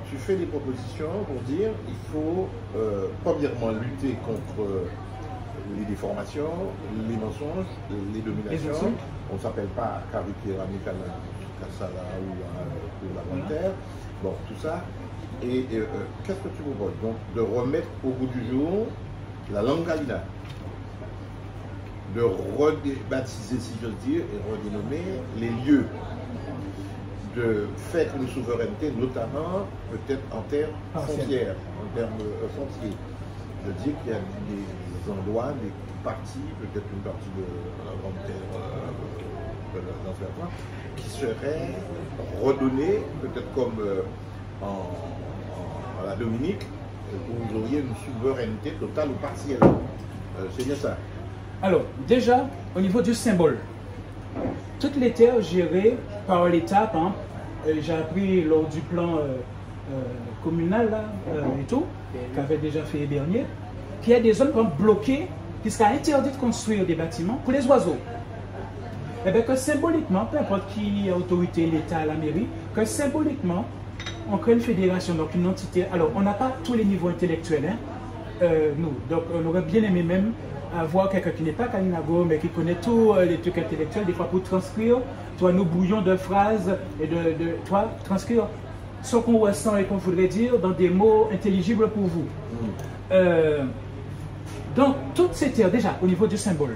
Tu fais des propositions pour dire il faut premièrement lutter contre les déformations, les mensonges, les dominations. On ne s'appelle pas Caruquera, Kassala ou la Grande Terre. Bon, tout ça. Et qu'est-ce que tu proposes? Donc, de remettre au bout du jour la langue Kalina, de rebaptiser, si j'ose dire, et redénommer les lieux, de faire une souveraineté, notamment peut-être en termes frontières, en termes frontiers. Je dis qu'il y a des endroits, des parties, peut-être une partie de la Grande Terre, qui seraient redonnées, peut-être comme à la Dominique, où vous auriez une souveraineté totale ou partielle. C'est bien ça. Alors, déjà, au niveau du symbole, toutes les terres gérées par l'État, j'ai appris lors du plan communal là, et tout, qu'avait déjà fait Bernier, qu'il y a des zones bloquées qui seraient interdites de construire des bâtiments pour les oiseaux. Et bien que symboliquement, peu importe qui a autorité, l'État, la mairie, que symboliquement, on crée une fédération, donc une entité. Alors, on n'a pas tous les niveaux intellectuels, hein, nous. Donc, on aurait bien aimé même avoir quelqu'un qui n'est pas Kalinago, mais qui connaît tous les trucs intellectuels, des fois pour transcrire, toi, nos bouillons de phrases, et toi, transcrire ce qu'on ressent et qu'on voudrait dire dans des mots intelligibles pour vous. Donc, toutes ces terres, déjà, au niveau du symbole,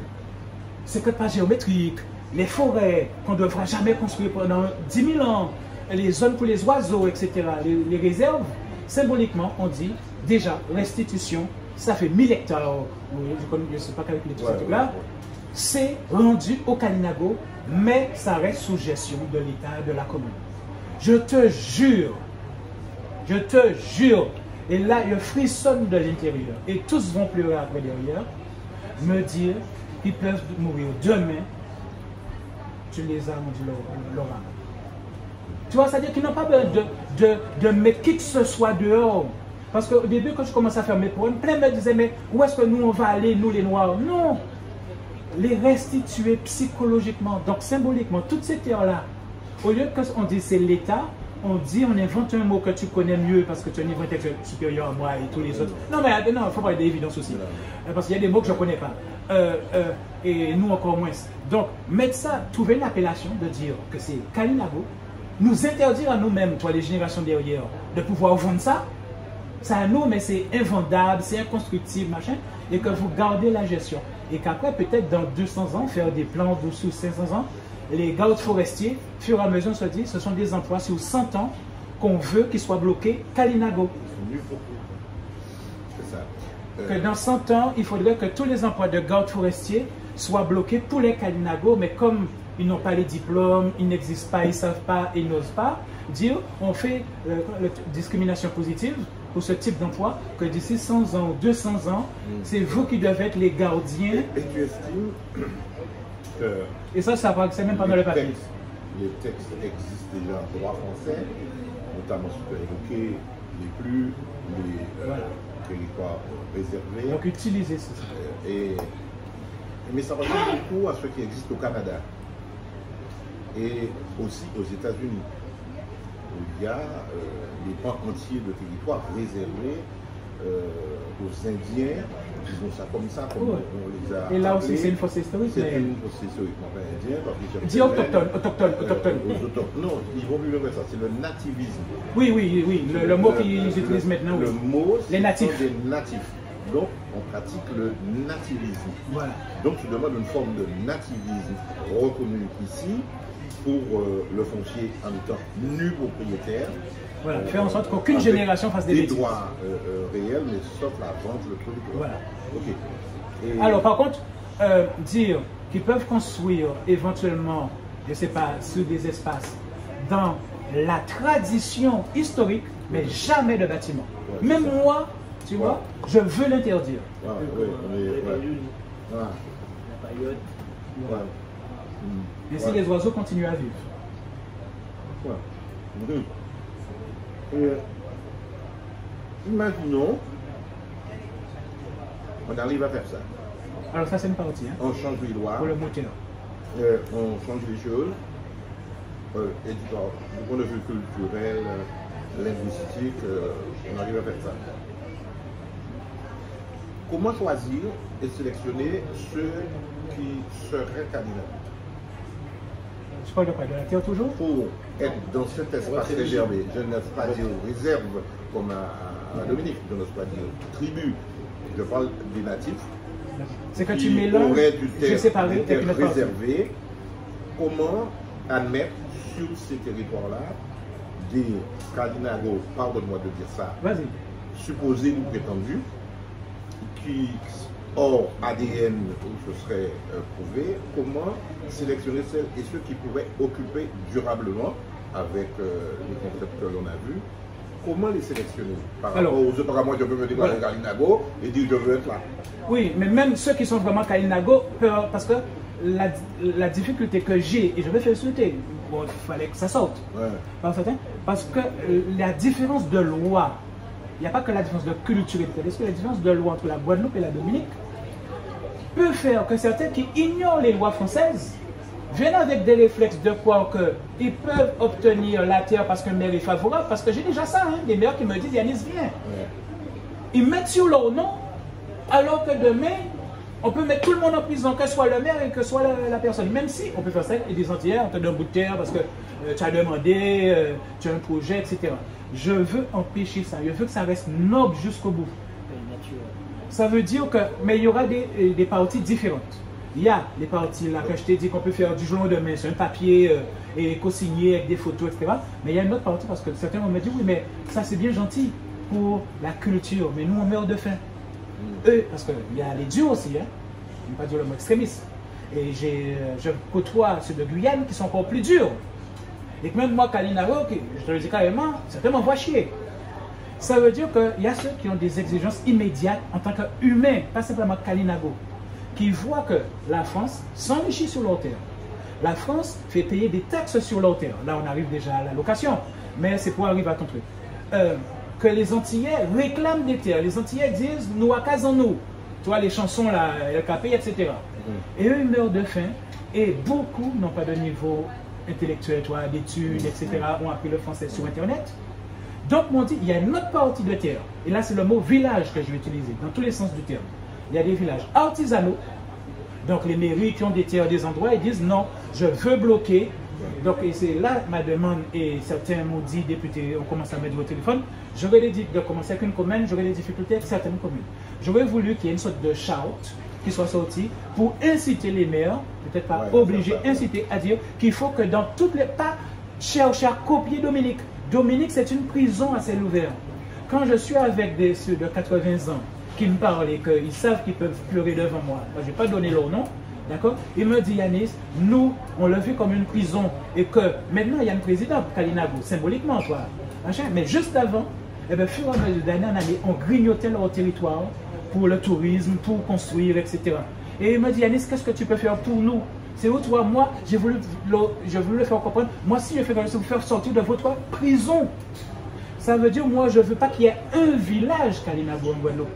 c'est que pas géométrique, les forêts qu'on ne devra jamais construire pendant 10 000 ans, les zones pour les oiseaux, etc., les réserves, symboliquement, on dit déjà restitution, ça fait 1000 hectares, je ne sais pas calculer tout ça là, c'est rendu au Kalinago, mais ça reste sous gestion de l'État et de la commune. Je te jure, et là, il frissonne de l'intérieur, et tous vont pleurer après derrière, me dire qu'ils peuvent mourir demain. Tu les as rendus leur âme. Tu vois, c'est-à-dire qu'ils n'ont pas besoin de mettre qui que ce soit dehors. Parce qu'au début, quand je commençais à faire mes poèmes, plein me disaient, mais où est-ce que nous, on va aller, nous les Noirs? Non! Les restituer psychologiquement, donc symboliquement, toutes ces terres-là, au lieu qu'on dise c'est l'État, on dit, on invente un mot que tu connais mieux parce que tu as un niveau intellectuel supérieur à moi et tous les autres. Non, mais non, il faut parler d'évidence aussi. Parce qu'il y a des mots que je ne connais pas. Et nous encore moins. Donc, mettre ça, trouver une appellation de dire que c'est Kalinago, nous interdire à nous-mêmes, toi, les générations derrière, de pouvoir vendre ça, c'est à nous, mais c'est invendable, c'est inconstructible, machin, et que vous gardez la gestion. Et qu'après, peut-être dans 200 ans, faire des plans de sous 500 ans, les gardes forestiers, fur et à mesure, se disent, ce sont des emplois sur 100 ans qu'on veut qu'ils soient bloqués Kalinago. C'est ça. Que dans 100 ans, il faudrait que tous les emplois de gardes forestiers soient bloqués pour les Kalinago, mais comme ils n'ont pas les diplômes, ils n'existent pas, ils ne savent pas, ils n'osent pas, dire on fait la discrimination positive pour ce type d'emploi, que d'ici 100 ans ou 200 ans, c'est vous qui devez être les gardiens. Et tu estimes que... Et ça c'est même pas dans le papier. Les textes existent déjà en droit français, notamment ce que tu as évoqué, les territoires réservés. Donc utilisez ça. Mais ça ressemble beaucoup à ce qui existe au Canada et aussi aux États-Unis, où il y a des pans entiers de territoires réservés aux Indiens, disons ça comme ça, comme on les a. Et là aussi, c'est une fausse historique. C'est une fausse historique, enfin indien. Dis autochtone. Non, ils vont plus loin que ça, c'est le nativisme. Oui, le mot qu'ils utilisent maintenant. Le mot, les natifs. Des natifs. Donc, on pratique le nativisme. Voilà. Donc, tu demandes une forme de nativisme reconnue ici pour le foncier en étant nu propriétaire. Voilà, faire en sorte qu'aucune génération fasse des droits réels, mais sauf la vente, le truc. Voilà. Ok. Et... Alors, par contre, dire qu'ils peuvent construire éventuellement, je ne sais pas, sur des espaces, dans la tradition historique, mais jamais de bâtiment. Même moi, tu vois, je veux l'interdire. Ainsi, les oiseaux continuent à vivre. Imaginons, on arrive à faire ça. Alors ça c'est une partie. Hein? On change les lois. Pour le moteur. On change les choses. Et du point de vue culturel, linguistique, on arrive à faire ça. Comment choisir et sélectionner ceux qui seraient candidats? Je parle de quoi? De la terre toujours? Pour être dans cet espace réservé, je n'ose pas dire réserve comme à Dominique, je n'ose pas dire tribu, je parle des natifs. C'est que tu mélanges, je séparé avec une réservé. Comment admettre sur ces territoires-là des Kalinago, pardonne-moi de dire ça, supposés ou prétendus, qui hors ADN où ce serait prouvé, comment sélectionner celles et ceux qui pourraient occuper durablement avec les concepts que l'on a vus, comment les sélectionner par rapport aux autres? Moi je peux me déclarer Kalinago et dire je veux être là. Oui, mais même ceux qui sont vraiment Kalinago, parce que la difficulté que j'ai, et je vais faire sauter, bon, il fallait que ça sorte. Ouais. Parce que la différence de loi, il n'y a pas que la différence de culture, parce que la différence de loi entre la Guadeloupe et la Dominique peut faire que certains qui ignorent les lois françaises viennent avec des réflexes de croire qu'ils peuvent obtenir la terre parce qu'un maire est favorable, parce que j'ai déjà ça, hein, des maires qui me disent Yanis, viens. Ouais. Ils mettent sur leur nom, alors que demain, on peut mettre tout le monde en prison, que ce soit le maire et que ce soit la personne. Même si on peut faire ça et des entières, on te donne un bout de terre parce que tu as demandé, tu as un projet, etc. Je veux empêcher ça, je veux que ça reste noble jusqu'au bout. Ça veut dire que, mais il y aura des parties différentes. Il y a les parties là que je t'ai dit qu'on peut faire du jour au lendemain sur un papier et co-signer avec des photos, etc. Mais il y a une autre partie parce que certains vont me dire oui, mais ça c'est bien gentil pour la culture, mais nous on meurt de faim. Eux, parce qu'il y a les durs aussi, hein, je ne vais pas dire le mot extrémiste. Et je côtoie ceux de Guyane qui sont encore plus durs. Et que même moi, Kalinaro, je te le dis carrément, certains m'envoient chier. Ça veut dire qu'il y a ceux qui ont des exigences immédiates en tant qu'humains, pas simplement Kalinago, qui voient que la France s'enrichit sur leur terre. La France fait payer des taxes sur leur terre. Là, on arrive déjà à la location, mais c'est pour arriver à ton truc. Que les Antillais réclament des terres. Les Antillais disent nous à nous. Tu vois, les chansons, là, LKP, etc. Et eux, ils meurent de faim. Et beaucoup n'ont pas de niveau intellectuel, d'études, etc. ont appris le français sur Internet. Donc, on dit, il y a une autre partie de terre. Et là, c'est le mot village que je vais utiliser, dans tous les sens du terme. Il y a des villages artisanaux. Donc, les mairies qui ont des terres, des endroits, ils disent non, je veux bloquer. Donc, c'est là ma demande, et certains maudits députés ont commencé à mettre au téléphone. J'aurais dit de commencer avec une commune, j'aurais des difficultés avec certaines communes. J'aurais voulu qu'il y ait une sorte de charte qui soit sortie pour inciter les maires, peut-être pas obligés, inciter à dire qu'il faut que dans toutes les... pas chercher à copier Dominique. Dominique, c'est une prison à ciel ouvert. Quand je suis avec ceux de 80 ans qui me parlent et qu'ils savent qu'ils peuvent pleurer devant moi, je n'ai pas donné leur nom, d'accord? Il me dit, Yanis, nous, on l'a vu comme une prison et que maintenant, il y a un président, Kalinago, symboliquement, quoi. Mais juste avant, eh bien, fur et à mesure d'année en année, on grignotait leur territoire pour le tourisme, pour construire, etc. Et il me dit, Yanis, qu'est-ce que tu peux faire pour nous? C'est où, toi, moi, j'ai voulu le faire comprendre. Moi, si je fais quelque chose, vous faire sortir de votre prison. Ça veut dire, moi, je ne veux pas qu'il y ait un village, Kalinago, en Guadeloupe.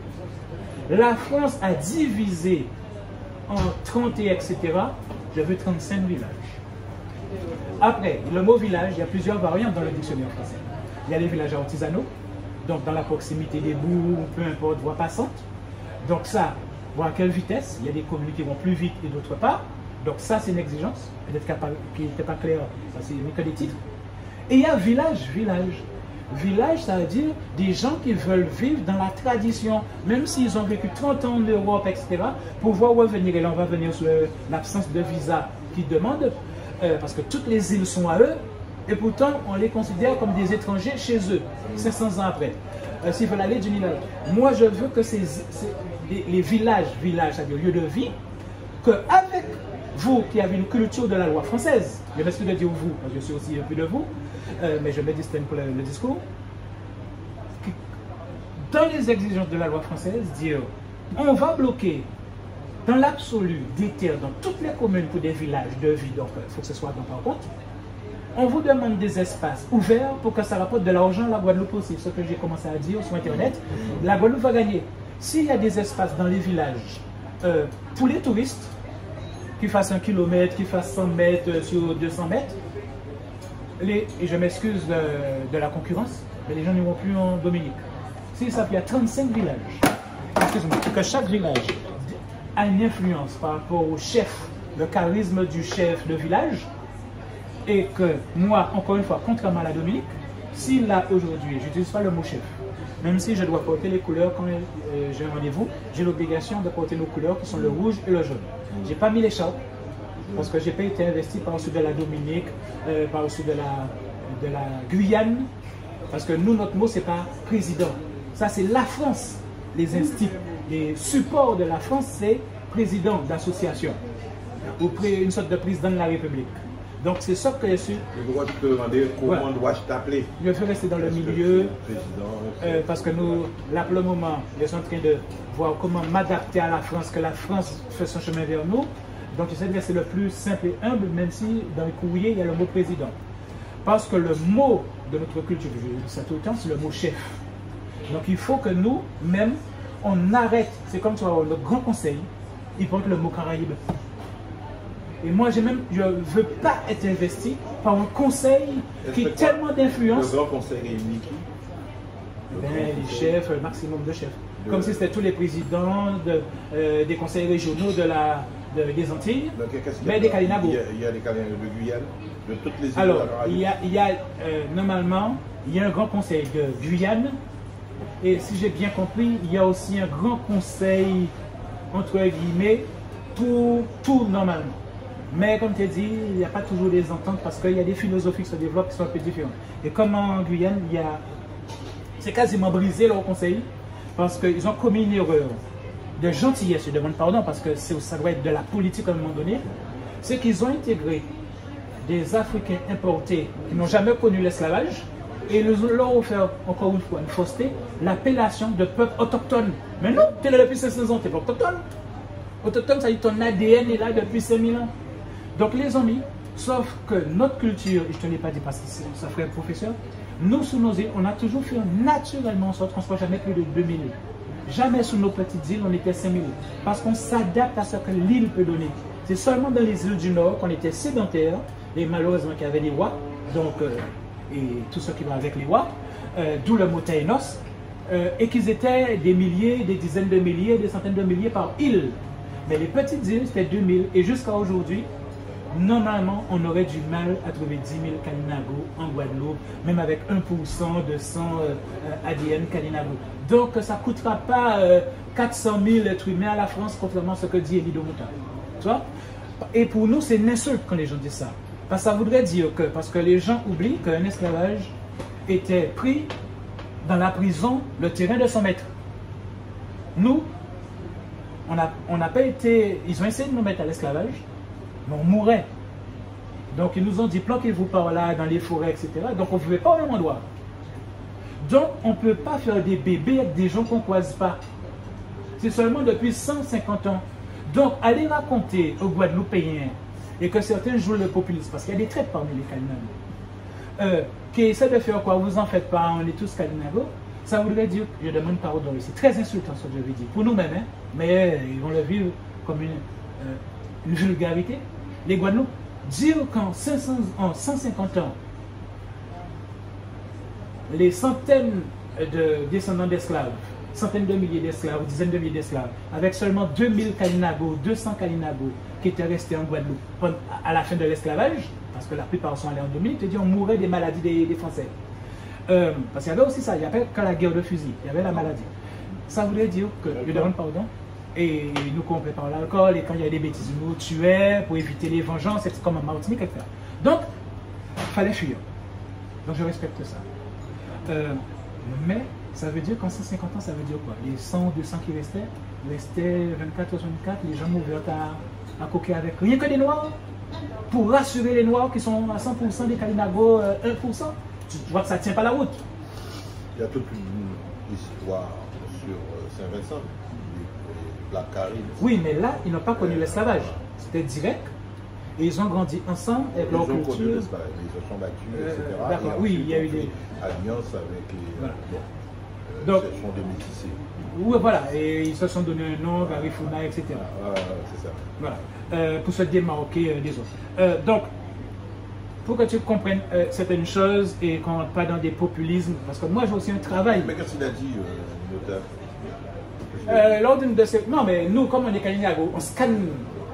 La France a divisé en 30 et etc. Je veux 35 villages. Après, le mot village, il y a plusieurs variantes dans le dictionnaire français. Il y a les villages artisanaux, donc dans la proximité des bourgs, peu importe, voie passante. Donc ça, voir à quelle vitesse, il y a des communes qui vont plus vite et d'autres pas. Donc ça, c'est une exigence, peut-être qui n'était pas claire, ça c'est que des titres. Et il y a village. Village, ça veut dire des gens qui veulent vivre dans la tradition, même s'ils ont vécu 30 ans en Europe, etc., pouvoir revenir. Et là, on va venir sur l'absence de visa qu'ils demandent, parce que toutes les îles sont à eux, et pourtant, on les considère comme des étrangers chez eux, 500 ans après. S'ils veulent aller d'une île à l'autre. Moi, je veux que les villages, c'est-à-dire lieu de vie, qu'avec vous qui avez une culture de la loi française, je m'excuse de dire vous, parce que je suis aussi un peu de vous, mais je me distingue pour le discours, dans les exigences de la loi française, dire on va bloquer dans l'absolu des terres dans toutes les communes pour des villages de vie, donc il faut que ce soit dans par contre. On vous demande des espaces ouverts pour que ça rapporte de l'argent à la Guadeloupe aussi, ce que j'ai commencé à dire sur Internet. La Guadeloupe va gagner. S'il y a des espaces dans les villages pour les touristes, qui fassent 1 kilomètre, qui fassent 100 mètres sur 200 mètres, et je m'excuse de la concurrence, mais les gens n'iront plus en Dominique. S'il y a 35 villages, excuse-moi, que chaque village a une influence par rapport au chef, le charisme du chef de village, et que moi, encore une fois, contrairement à la Dominique, s'il a aujourd'hui, je n'utilise pas le mot chef, même si je dois porter les couleurs quand j'ai un rendez-vous, j'ai l'obligation de porter nos couleurs qui sont le rouge et le jaune. Je n'ai pas mis l'écharpe parce que je n'ai pas été investi par ceux de la Dominique, par ceux de la Guyane, parce que nous, notre mot, ce n'est pas président. Ça, c'est la France. Les instituts, les supports de la France, c'est président d'association, ou une sorte de président de la République. Donc c'est ça que je suis. Le droit de te demander comment dois-je t'appeler. Je veux rester dans le milieu parce que nous, là pour le moment, je suis en train de voir comment m'adapter à la France, que la France fait son chemin vers nous. Donc j'essaie de rester le plus simple et humble, même si dans le courrier, il y a le mot président. Parce que le mot de notre culture, je dis ça tout le temps, c'est le mot chef. Donc il faut que nous, même, on arrête. C'est comme tu vois, le grand conseil, il porte le mot Caraïbe. Et moi, je ne veux pas être investi par un conseil qui a tellement d'influence. Le grand conseil réunit qui? Les chefs, le maximum de chefs. Comme si c'était tous les présidents des conseils régionaux des Antilles, mais des Kalinago. Il y a les Kalinago de Guyane, de toutes les îles. Alors, normalement, il y a un grand conseil de Guyane, et si j'ai bien compris, il y a aussi un grand conseil, entre guillemets, tout normalement. Mais comme tu as dit, il n'y a pas toujours des ententes parce qu'il y a des philosophies qui se développent qui sont un peu différentes. Et comme en Guyane, c'est quasiment brisé leur conseil parce qu'ils ont commis une erreur de gentillesse, je demande pardon parce que ça doit être de la politique à un moment donné, c'est qu'ils ont intégré des Africains importés qui n'ont jamais connu l'esclavage et ils leur ont offert, encore une fois, une fausseté, l'appellation de peuple autochtone. Mais non, tu es là depuis 500 ans, tu n'es pas autochtone. Autochtone, ça dit ton ADN est là depuis 5000 ans. Donc les amis, sauf que notre culture, et je ne te l'ai pas dit parce que ça ferait un professeur, nous sous nos îles, on a toujours fait naturellement en sorte qu'on ne soit jamais plus de 2000. Jamais sous nos petites îles, on était 5000. Parce qu'on s'adapte à ce que l'île peut donner. C'est seulement dans les îles du Nord qu'on était sédentaires, et malheureusement qu'il y avait les Wa, donc, et tout ce qui va avec les Wa, d'où le mot Taïnos, et qu'ils étaient des milliers, des dizaines de milliers, des centaines de milliers par île. Mais les petites îles, c'était 2000, et jusqu'à aujourd'hui, normalement, on aurait du mal à trouver 10 000 Kalinago en Guadeloupe, même avec 1% de 100 ADN Kalinago. Donc, ça ne coûtera pas 400 000 êtres humains à la France, contrairement à ce que dit Elie Domouta. Tu vois? Et pour nous, c'est une insulte quand les gens disent ça. Parce que ça voudrait dire que, parce que les gens oublient qu'un esclavage était pris dans la prison, le terrain de son maître. Nous, on n'a pas été... Ils ont essayé de nous mettre à l'esclavage, mais on mourait. Donc ils nous ont dit planquez-vous par là dans les forêts, etc. Donc on ne vivait pas au même endroit. Donc on ne peut pas faire des bébés avec des gens qu'on ne croise pas. C'est seulement depuis 150 ans. Donc allez raconter aux Guadeloupéens et que certains jouent le populisme, parce qu'il y a des traites parmi les Kalinago, qui essaient de faire quoi, vous en faites pas, on est tous Kalinago. Ça voudrait dire, je demande pardon, c'est très insultant ce que je vais dire, pour nous-mêmes, hein, mais ils vont le vivre comme une vulgarité. Les Guadeloupes, dire qu'en 150 ans, les centaines de descendants d'esclaves, centaines de milliers d'esclaves, dizaines de milliers d'esclaves, avec seulement 2000 Kalinago, 200 Kalinago qui étaient restés en Guadeloupe à la fin de l'esclavage, parce que la plupart sont allés en Dominique, tu dis on mourait des maladies des Français. Parce qu'il y avait aussi ça, il n'y avait que la guerre de fusil, il y avait la maladie. Ça voulait dire que, je demande pardon, et nous comprenons par l'alcool, et quand il y a des bêtises, nous tuaient pour éviter les vengeances, c'est comme en Martinique, etc. Donc, il fallait fuir. Donc je respecte ça. Mais ça veut dire qu'en 150 ans, ça veut dire quoi? Les 100, 200 qui restaient 24 sur 24, les gens m'ouverts à coquer avec rien que des Noirs, pour rassurer les Noirs qui sont à 100% des Kalinago, 1%. Tu vois que ça ne tient pas la route. Il y a toute une histoire sur Saint-Vincent, la Caraïbe. Oui, mais là, ils n'ont pas connu l'esclavage. C'était direct. Et ils ont grandi ensemble avec leur culture. Ils se sont battus, etc. D'accord, oui, il y a eu des alliances avec les... Voilà. Donc, ils se sont démétissés. Oui, voilà, et ils se sont donné un nom, Garifuna, etc. C'est ça. Voilà, pour se démarquer des autres. Donc, pour que tu comprennes certaines choses et qu'on ne rentre pas dans des populismes, parce que moi j'ai aussi un travail. Mais qu'est-ce qu'il a dit, lors d'une de ces... Non, mais nous, comme on est Kalinago, on scanne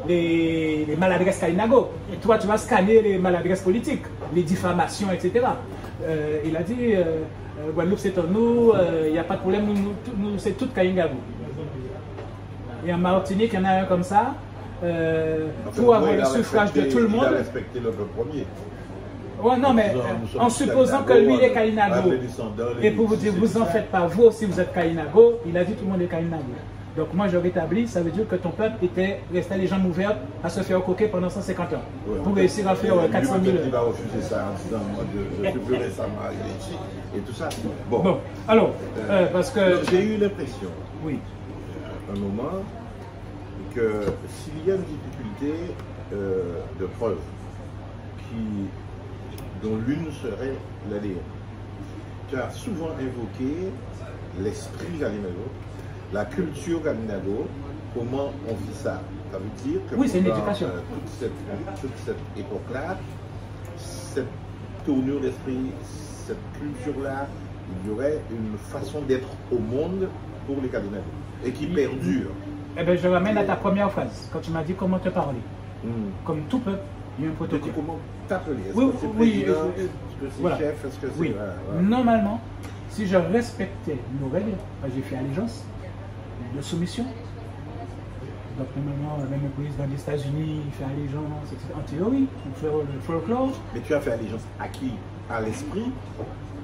les maladresses Kalinago. Et toi, tu vas scanner les maladresses politiques, les diffamations, etc. Il a dit, Guadeloupe c'est en nous, il n'y a pas de problème, nous c'est tout Kalinago. Et en Martinique, il y en a un comme ça. Pour avoir le suffrage de tout le monde. Il a respecté le premier. Ouais, non, mais en supposant que lui il est Kalinago, et pour vous dire, vous en faites pas, vous aussi vous êtes Kalinago, il a dit tout le monde est Kalinago. Donc moi je rétablis, ça veut dire que ton peuple restait les jambes ouvertes à se faire coquer pendant 150 ans. Ouais, pour réussir à faire 400 000. Il va refuser ça en disant, moi je suis plus récemment arrivé ici, et tout ça. Bon, alors, parce que... J'ai eu l'impression, oui, à un moment, que s'il y a une difficulté de preuve dont l'une serait la Léon, tu as souvent invoqué l'esprit Kalinago, la culture Kalinago, comment on vit ça. Ça veut dire que oui, c'est une éducation. Toute cette époque-là, cette tournure d'esprit, cette culture-là, il y aurait une façon d'être au monde pour les Kalinago et qui perdure. Eh bien, je ramène à ta première phrase, quand tu m'as dit comment te parler. Comme tout peuple, il y a un protocole. Comment t'appeler? Oui, oui, est-ce que c'est voilà. chef? Est-ce que c'est... Oui. Normalement, si je respectais nos règles, j'ai fait allégeance de soumission. Donc, normalement, même le président des États-Unis fait allégeance, etc. En théorie, on fait le folklore. Mais tu as fait allégeance à qui? À l'esprit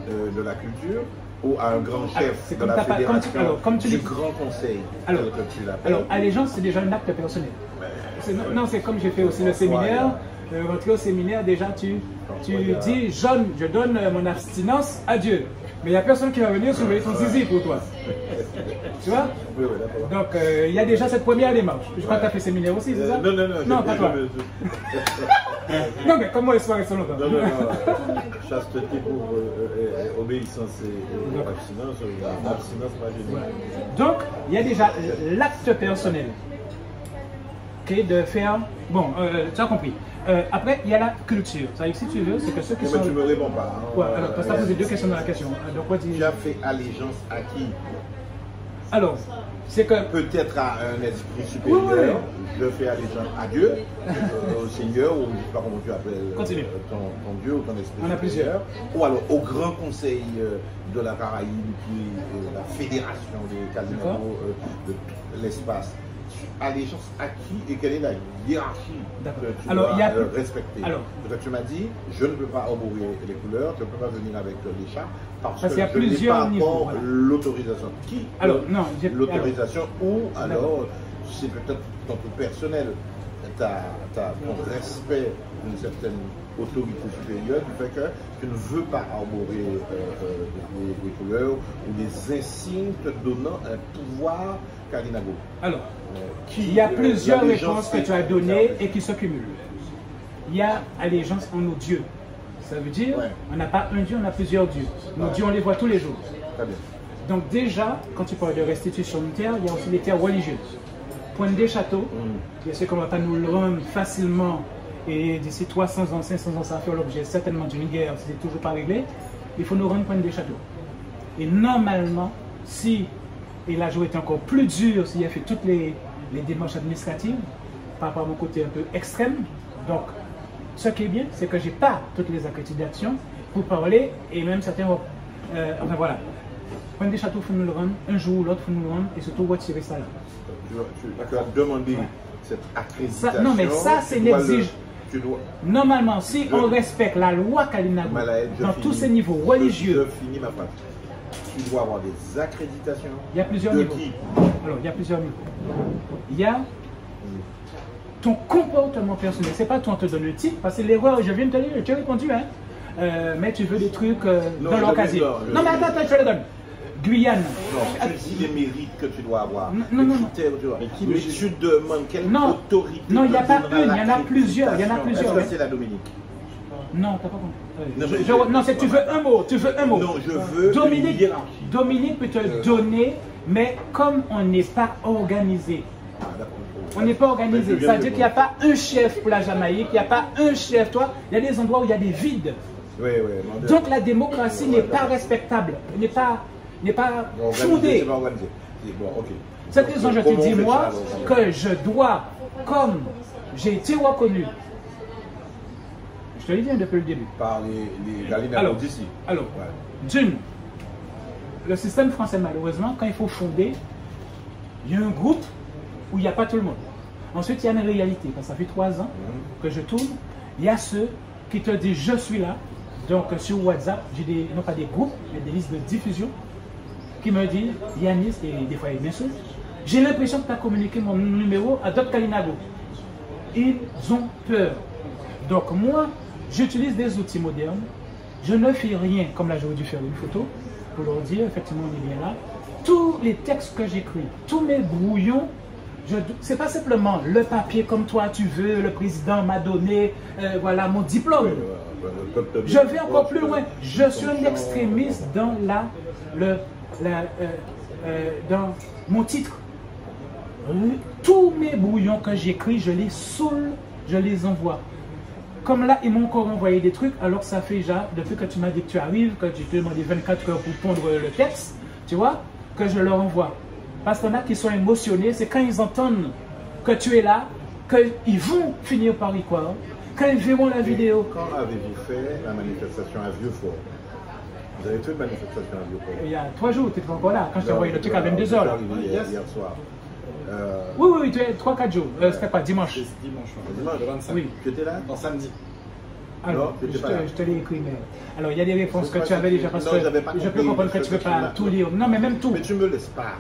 de la culture ou à un grand chef de la fédération du grand conseil? Alors, allégeance, c'est déjà un acte personnel. Non, c'est comme j'ai fait aussi le séminaire. Rentrer au séminaire, déjà, tu dis, je donne mon abstinence à Dieu. Mais il n'y a personne qui va venir surveiller ton zizi pour toi. Tu vois? Oui, d'accord. Donc, il y a déjà cette première démarche. Je crois que tu as fait séminaire aussi, c'est ça? Non. Non, pas toi. Non, mais comment l'espoir est longtemps? Non. Chasteté pour obéissance et abstinence. Abstinence, pas génial. Donc, il y a déjà l'acte personnel qui est de faire. Bon, tu as compris. Après, il y a la culture. Ça, si tu veux, c'est que ceux qui sont. Mais tu ne me réponds pas. Hein. Ouais, alors, parce que tu as posé deux questions dans la question. Donc, quoi, tu as fait allégeance à qui? Alors, c'est que. Peut-être à un esprit supérieur. Je fais allégeance à Dieu, au Seigneur, ou je ne sais pas comment tu appelles ton Dieu ou ton esprit supérieur. On a plusieurs. Ou alors au grand conseil de la Caraïbe, qui est la fédération des Kalinago de tout l'espace. Allégeance à qui et quelle est la hiérarchie que tu dois respecter? Alors, tu m'as dit, je ne peux pas arborer les couleurs, tu ne peux pas venir avec les chats parce que qu'il y a plusieurs niveaux. L'autorisation. Qui? Alors, non, l'autorisation ou alors c'est peut-être ton truc personnel, ton respect d'une certaine autorité supérieure du fait que tu ne veux pas arborer des couleurs ou des insignes te donnant un pouvoir Kalinago. Alors, il y a plusieurs réponses que tu as données et qui se cumulent. Il y a allégeance en nos dieux. Ça veut dire, on n'a pas un dieu, on a plusieurs dieux. Nos dieux, on les voit tous les jours. Très bien. Donc déjà, quand tu parles de restitution de terre, il y a aussi les terres religieuses. Pointe des châteaux, je sais qu'on ne va pas nous le rendre facilement et d'ici 300 ans, 500 ans, ça va faire l'objet certainement d'une guerre, si c'est toujours pas réglé. Il faut nous rendre Pointe des châteaux. Et normalement, si, et là j'aurais été encore plus dur s'il a fait toutes les démarches administratives, par rapport à mon côté un peu extrême. Donc, ce qui est bien, c'est que je n'ai pas toutes les accréditations pour parler, et même certains vont... enfin voilà. Pointe des châteaux, il faut nous le rendre, un jour ou l'autre, il faut nous le rendre, et surtout retirer ça là. Tu as demandé cette accréditation. Non, mais ça, c'est l'exige. Normalement, si on respecte la loi Kalinago dans tous ces niveaux religieux. Je finis ma phrase. Tu dois avoir des accréditations. Il y a plusieurs niveaux. Alors, il y a plusieurs niveaux. Il y a ton comportement personnel. C'est pas toi, on te donne un titre, parce que l'erreur, je viens de te dire, tu as répondu, hein. Mais tu veux des trucs dans l'occasion. Non, mais attends, je te le donne. Guyane. Non, tu dis les mérites que tu dois avoir. Non. Mais tu demandes quelle autorité. Non, il n'y a pas une, il y en a plusieurs. Est-ce que c'est la Dominique? Non, t'as pas compris. Non, c'est tu veux un mot. Non, je veux Dominique peut te donner, mais comme on n'est pas organisé. On n'est pas organisé. Ça veut dire qu'il n'y a pas un chef pour la Jamaïque, il n'y a pas un chef, toi. Il y a des endroits où il y a des vides. Donc la démocratie n'est pas respectable, n'est pas fondée. C'est cette raison, je te dis, moi, que je dois, comme j'ai été reconnu, je te l'ai dit depuis le début. Par les Kalinago d'ici. Alors, d'une, le système français, malheureusement, quand il faut fonder, il y a un groupe où il n'y a pas tout le monde. Ensuite, il y a une réalité, parce que ça fait 3 ans que je tourne, il y a ceux qui te disent je suis là. Donc sur WhatsApp, j'ai non pas des groupes, mais des listes de diffusion qui me disent Yanis, et des fois ils m'insultent, j'ai l'impression que tu as communiqué mon numéro à d'autres Kalinago. Ils ont peur. Donc moi, j'utilise des outils modernes, je ne fais rien comme là j'aurais dû faire une photo pour leur dire effectivement on est bien là. Tous les textes que j'écris, tous mes brouillons, c'est pas simplement le papier comme toi tu veux, le président m'a donné, voilà mon diplôme. Je vais encore plus loin. Je suis un extrémiste dans dans mon titre. Tous mes brouillons que j'écris, je les saoule, je les envoie. Comme là, ils m'ont encore envoyé des trucs, alors ça fait déjà, depuis que tu m'as dit que tu arrives, que tu te demandé 24 heures pour pondre le texte, tu vois, que je leur envoie. Parce qu'il y en a qui sont émotionnés, c'est quand ils entendent que tu es là, qu'ils vont finir par y croire. Quand ils verront la vidéo. Quand avez-vous fait la manifestation à Vieux-Fort? Vous avez fait une manifestation à Vieux-Fort? Il y a 3 jours, tu n'étais pas encore là, quand je t'ai envoyé le truc à 22 h. Hier soir. Oui, tu es 3-4 jours. C'était pas dimanche? Dimanche, le 25. Oui. Tu étais là? Non, samedi. Alors, je te l'ai écrit, mais... Alors, il y a des réponses que tu avais déjà, parce que je peux comprendre que tu ne peux pas tout lire. Non, mais même tout. Mais tu ne me laisses pas.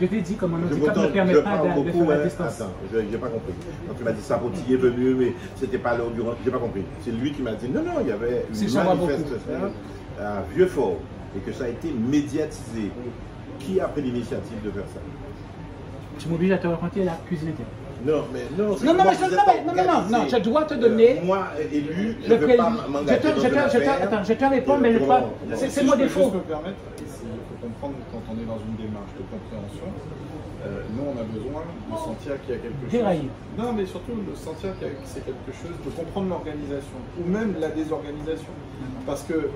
Je t'ai dit que mon handicap ne permet pas de faire la distance. Attends, je n'ai pas compris. Donc tu m'as dit Sapoti est venu, mais c'était pas l'heure durant. Je n'ai pas compris. C'est lui qui m'a dit non, il y avait une manifestation à Vieux-Fort et que ça a été médiatisé. Qui a pris l'initiative de faire ça? Tu m'obliges à te raconter la cuisine interne. Non, mais non, non, je dois te donner. Moi, élu, je ne veux pas m'engager. Je te réponds, mais c'est mon défaut. Je peux me permettre, il faut comprendre quand on est dans une démarche de compréhension, nous on a besoin de sentir qu'il y a quelque chose. Déraillé. Non, mais surtout de sentir que c'est quelque chose, de comprendre l'organisation, ou même la désorganisation. Parce que,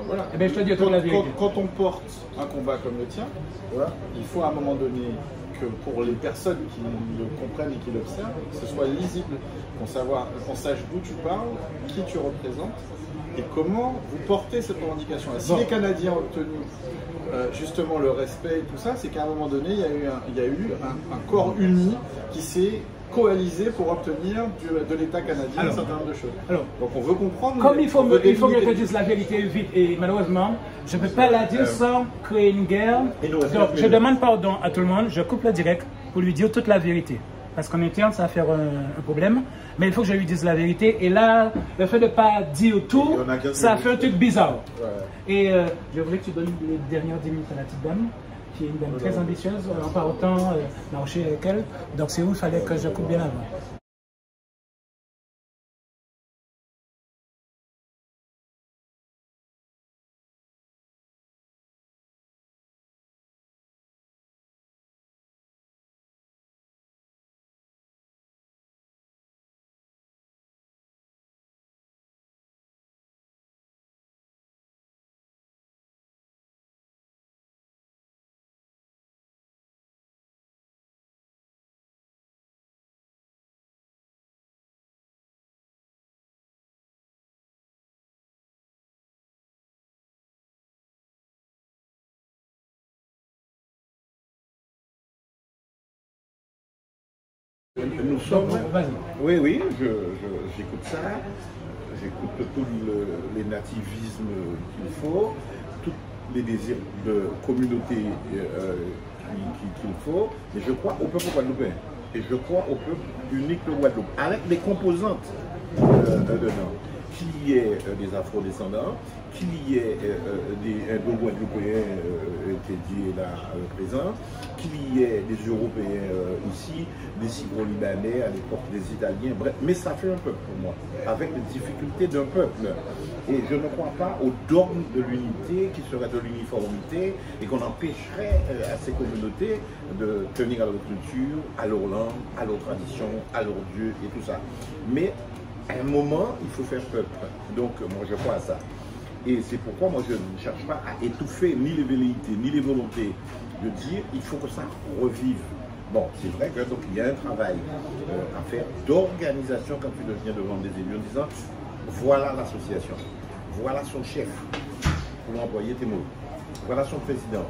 voilà, eh bien, je te dis la vérité. Quand on porte un combat comme le tien, voilà, il faut à un moment donné que pour les personnes qui le comprennent et qui l'observent, que ce soit lisible, qu'on sache d'où tu parles, qui tu représentes et comment vous portez cette revendication. Si les Canadiens ont obtenu justement le respect et tout ça, c'est qu'à un moment donné, il y a eu un corps uni qui s'est coalisé pour obtenir de l'État canadien un certain nombre de choses. Donc on veut comprendre. Comme il faut que je dise la vérité vite, et malheureusement, je ne peux pas la dire sans créer une guerre. Donc je demande pardon à tout le monde, je coupe le direct pour lui dire toute la vérité. Parce qu'en interne, ça va faire un problème. Mais il faut que je lui dise la vérité. Et là, le fait de ne pas dire tout, ça fait un truc bizarre. Ouais. Et je voulais que tu donnes les dernières 10 minutes à la petite dame, qui est une dame très ambitieuse, en pas autant marcher avec elle. Donc c'est où il fallait que je coupe bien avant. Nous sommes. Oui, j'écoute ça. J'écoute tous les nativismes qu'il faut, tous les désirs de communauté qu'il faut. Mais je crois au peuple guadeloupéen. Et je crois au peuple unique de Guadeloupe, avec les composantes dedans. Qu'il y ait des afro-descendants, qu'il y ait des Indo-Guadeloupéens qui est là présents, qu'il y ait des Européens ici, des Syro-Libanais, à l'époque des Italiens, bref, mais ça fait un peuple pour moi, avec les difficultés d'un peuple. Et je ne crois pas au dogme de l'unité qui serait de l'uniformité et qu'on empêcherait à ces communautés de tenir à leur culture, à leur langue, à leur tradition, à leur Dieu et tout ça. Mais à un moment, il faut faire peuple. Donc, moi, je crois à ça. Et c'est pourquoi moi, je ne cherche pas à étouffer ni les velléités, ni les volontés de dire il faut que ça revive. Bon, c'est vrai que donc il y a un travail à faire d'organisation quand tu deviens devant des élus en disant voilà l'association, voilà son chef, pour employer tes mots, voilà son président,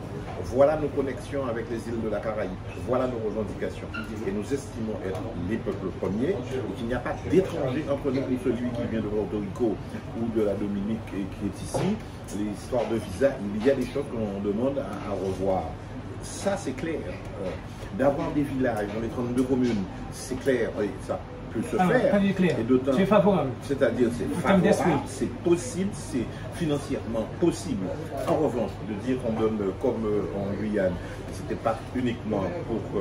voilà nos connexions avec les îles de la Caraïbe, voilà nos revendications. Et nous estimons être les peuples premiers et qu'il n'y a pas d'étranger entre nous ou celui qui vient de Porto Rico ou de la Dominique et qui est ici. L'histoire de visa, il y a des choses qu'on demande à revoir. Ça, c'est clair. D'avoir des villages dans les 32 communes, c'est clair. Oui, ça. peut se faire. Et d'autant, c'est favorable. C'est-à-dire, c'est favorable, c'est possible, c'est financièrement possible. En revanche, de dire qu'on donne comme en Guyane, c'était pas uniquement pour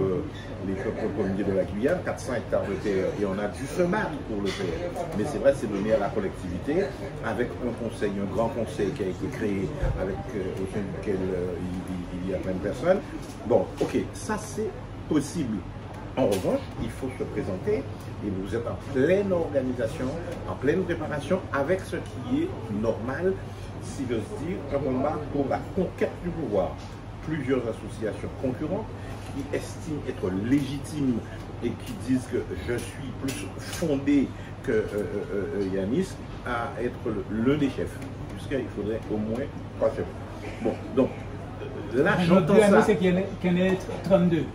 les peuples premiers de la Guyane, 400 hectares de terre, et on a dû se battre pour le faire. Mais c'est vrai, c'est donné à la collectivité, avec un conseil, un grand conseil qui a été créé, avec, au sein duquel il y a plein de personnes. Bon, ok, ça c'est possible. En revanche, il faut se présenter et vous êtes en pleine organisation, en pleine préparation avec ce qui est normal, si j'ose dire, un combat pour la conquête du pouvoir. Plusieurs associations concurrentes qui estiment être légitimes et qui disent que je suis plus fondé que Yanis à être l'un des chefs, puisqu'il faudrait au moins 3 chefs. Bon, donc, là, j'entends ça. C'est qu'il y en ait 32.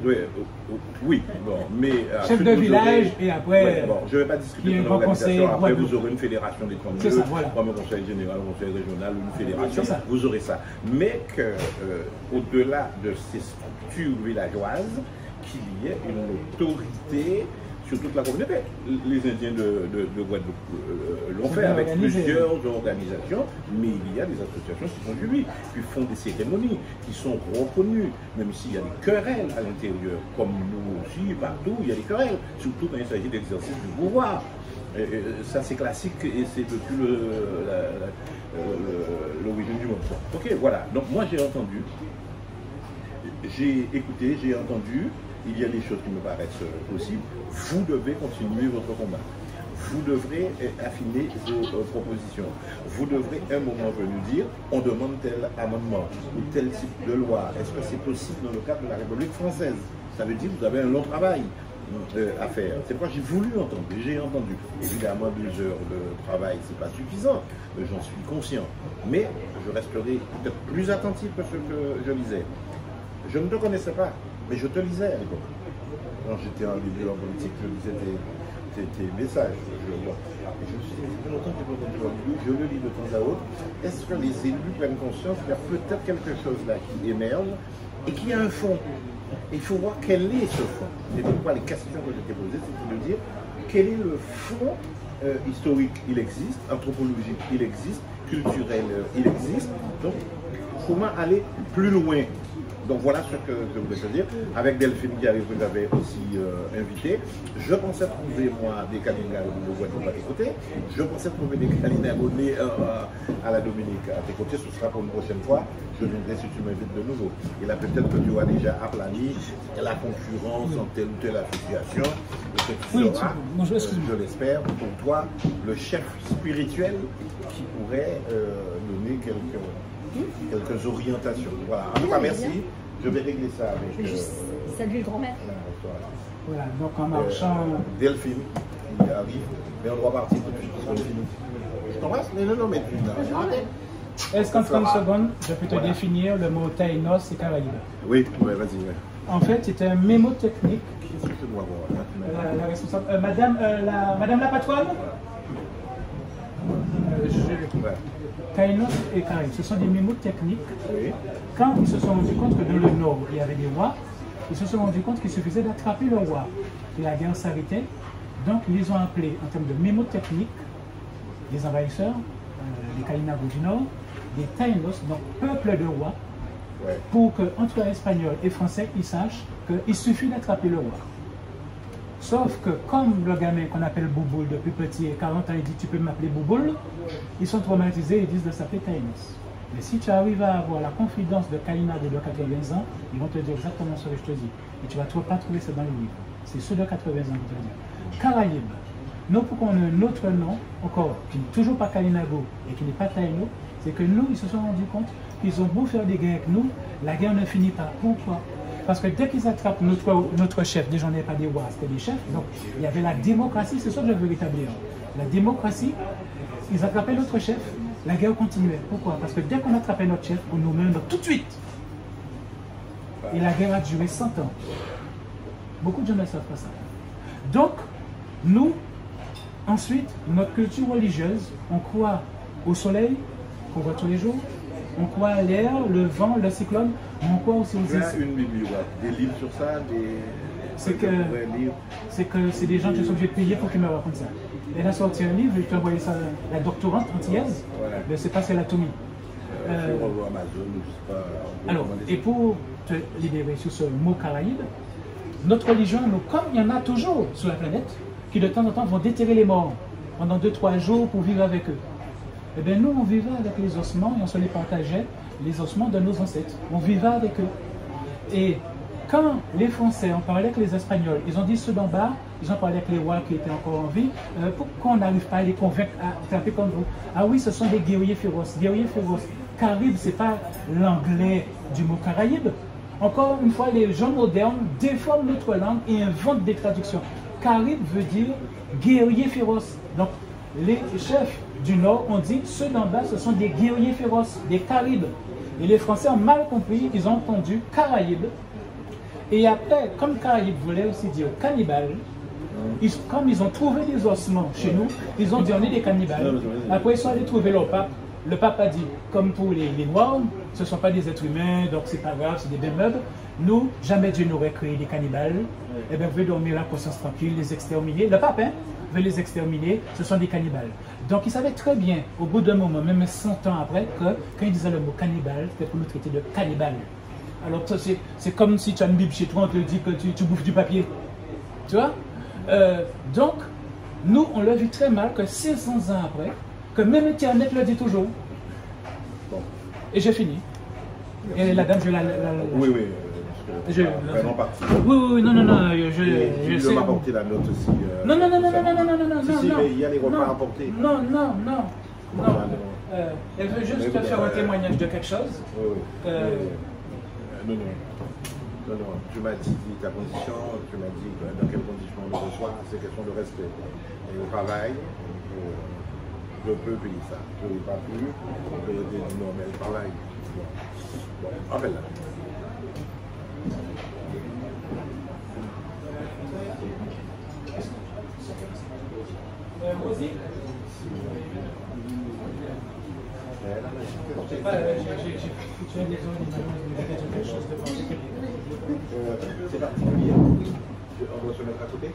Oui, bon, mais... chef de village et après... Oui, bon, je ne vais pas discuter de l'organisation. Après, vous aurez une fédération des 32, ça, voilà. comme un conseil général, un conseil régional, une fédération, vous aurez ça. Mais qu'au-delà de ces structures villageoises, qu'il y ait une autorité sur toute la communauté. Les Indiens de Guadeloupe l'ont fait avec plusieurs organisations, mais il y a des associations qui sont suivies, qui font des cérémonies, qui sont reconnues, même s'il y a des querelles à l'intérieur, comme nous aussi, partout, il y a des querelles, surtout quand il s'agit d'exercice du pouvoir. Ça c'est classique et c'est depuis l'origine du monde. Ok, voilà. Donc moi j'ai entendu, j'ai écouté, j'ai entendu. Il y a des choses qui me paraissent possibles. Vous devez continuer votre combat. Vous devrez affiner vos propositions. Vous devrez, un moment venu, dire on demande tel amendement ou tel type de loi. Est-ce que c'est possible dans le cadre de la République française? Ça veut dire que vous avez un long travail à faire. C'est pourquoi j'ai voulu entendre. J'ai entendu. Évidemment, 2 heures de travail, c'est pas suffisant. J'en suis conscient. Mais je resterai peut-être plus attentif que ce que je lisais. Je ne te connaissais pas. Mais je te lisais à l'époque. Quand j'étais en milieu en politique, je lisais tes messages. Je me suis dit, depuis longtemps que je le lis de temps à autre. Est-ce que les élus prennent conscience qu'il y a peut-être quelque chose là qui émerge et qu'il y a un fond? Il faut voir quel est ce fond. Et pourquoi les questions que je t'ai posées, c'est de dire quel est le fond historique, il existe, anthropologique, il existe, culturel, il existe. Donc, comment aller plus loin? Donc voilà ce que je voulais te dire. Avec Delphine qui arrive, vous avez aussi invité. Je pensais trouver moi des Kalinago de Guadeloupe à tes côtés. Je pensais trouver des Kalinago à la Dominique à tes côtés. Ce sera pour une prochaine fois. Je viendrai si tu m'invites de nouveau. Et là peut-être que tu as déjà aplani la concurrence en telle ou telle association. Et que tu seras, je l'espère, pour toi, le chef spirituel qui pourrait donner quelques orientations. Voilà. En tout cas, merci. Je vais régler ça avec... Salut le grand-mère. Voilà, donc en marchant... Delphine, qui arrive, mais on doit partir tout de suite parce qu'on est fini. Je t'embrasse, mais non, mais tu... Est-ce qu'en 30 secondes, je peux te définir le mot Taïnos et Caraïbes? Oui, vas-y. Ouais. En fait, c'est un mémotechnique. Qu'est-ce que je dois voir la responsable... Madame la patronne, Taïnos et Caraïbes, ce sont des mémots techniques. Oui. Quand ils se sont rendus compte que dans le nord, il y avait des rois, ils se sont rendus compte qu'il suffisait d'attraper le roi. Et la guerre s'arrêtait. Donc, ils ont appelé, en termes de mémots techniques, les envahisseurs, les Kalinago du Nord, des Taïnos, donc peuple de rois, pour qu'entre Espagnols et Français, ils sachent qu'il suffit d'attraper le roi. Sauf que comme le gamin qu'on appelle Bouboule depuis petit, 40 ans, il dit tu peux m'appeler Bouboule, ils sont traumatisés et disent de s'appeler Taïnos. Mais si tu arrives à avoir la confidence de Kalinago de 80 ans, ils vont te dire exactement ce que je te dis. Et tu ne vas pas trouver ça dans le livre. C'est ceux de 80 ans qui te disent. Caraïbes, nous pour qu'on ait un autre nom, encore, qui n'est toujours pas Kalinago et qui n'est pas Taïno, c'est que nous, ils se sont rendus compte qu'ils ont beau faire des guerres avec nous, la guerre ne finit pas. Pourquoi? Parce que dès qu'ils attrapent notre chef, déjà on n'est pas des rois, c'était des chefs, donc il y avait la démocratie, c'est ça que je veux rétablir. La démocratie, ils attrapaient notre chef, la guerre continuait. Pourquoi? Parce que dès qu'on attrapait notre chef, on nous met tout de suite. Et la guerre a duré 100 ans. Beaucoup de gens ne savent pas ça. Donc, nous, ensuite, notre culture religieuse, on croit au soleil, qu'on voit tous les jours, on croit à l'air, le vent, le cyclone, mais on croit aussi aux Il y a une bibliothèque, des livres sur ça, c'est que c'est des gens qui sont obligés de payer pour qu'ils me racontent ça. Elle a sorti un livre, je t'ai envoyé ça, la doctorante antillaise, mais c'est pas l'anatomie. Alors, et pour te libérer sur ce mot Caraïbe, notre religion, nous, comme il y en a toujours sur la planète, qui de temps en temps vont déterrer les morts pendant 2-3 jours pour vivre avec eux. Eh bien, nous, on vivait avec les ossements et on se les partageait, les ossements de nos ancêtres. On vivait avec eux. Et quand les Français ont parlé avec les Espagnols, ils ont dit ceux d'en bas, ils ont parlé avec les rois qui étaient encore en vie, pourquoi on n'arrive pas à les convaincre à taper comme vous? Ah oui, ce sont des guerriers féroces. Guerriers féroces. Caraïbe, ce n'est pas l'anglais du mot Caraïbe. Encore une fois, les gens modernes déforment notre langue et inventent des traductions. Caraïbe veut dire guerrier féroce. Donc, les chefs du Nord ont dit ceux d'en bas, ce sont des guerriers féroces, des Caribes. Et les Français ont mal compris, ils ont entendu Caraïbes. Et après, comme Caraïbes voulait aussi dire cannibale, comme ils ont trouvé des ossements chez nous, ils ont dit on est des cannibales. Après, ils sont allés trouver leur pape. Le pape a dit, comme pour les Noirs, ce ne sont pas des êtres humains, donc c'est pas grave, c'est des meubles. Nous, jamais Dieu n'aurait créé des cannibales. Eh bien, vous pouvez dormir la conscience tranquille, les exterminer. Le pape, veut les exterminer, ce sont des cannibales. Donc, il savait très bien, au bout d'un moment, même 100 ans après, que quand il disait le mot cannibale, c'était pour nous traiter de cannibales. Alors, c'est comme si tu as une Bible chez toi, on te dit que tu bouffes du papier. Tu vois? Donc, nous, on l'a vu très mal que 600 ans après, que même Internet le dit toujours. Bon. Et j'ai fini. Et la dame, je la... Oui, oui. Oui, non, je sais. Il m'a apporté la note aussi. Non. Si, mais il y a les repas apportés. Non. Elle veut juste te faire un témoignage de quelque chose. Oui. Non. Tu m'as dit ta position, tu m'as dit dans quelles conditions on le reçoit, c'est question de respect. Et au travail, je peux payer ça. Je n'ai pas pu, je peux dire non, mais le travail. Bon, appelle-la. Rosy. J'ai des quelque chose de particulier. C'est particulier. On doit se mettre à côté.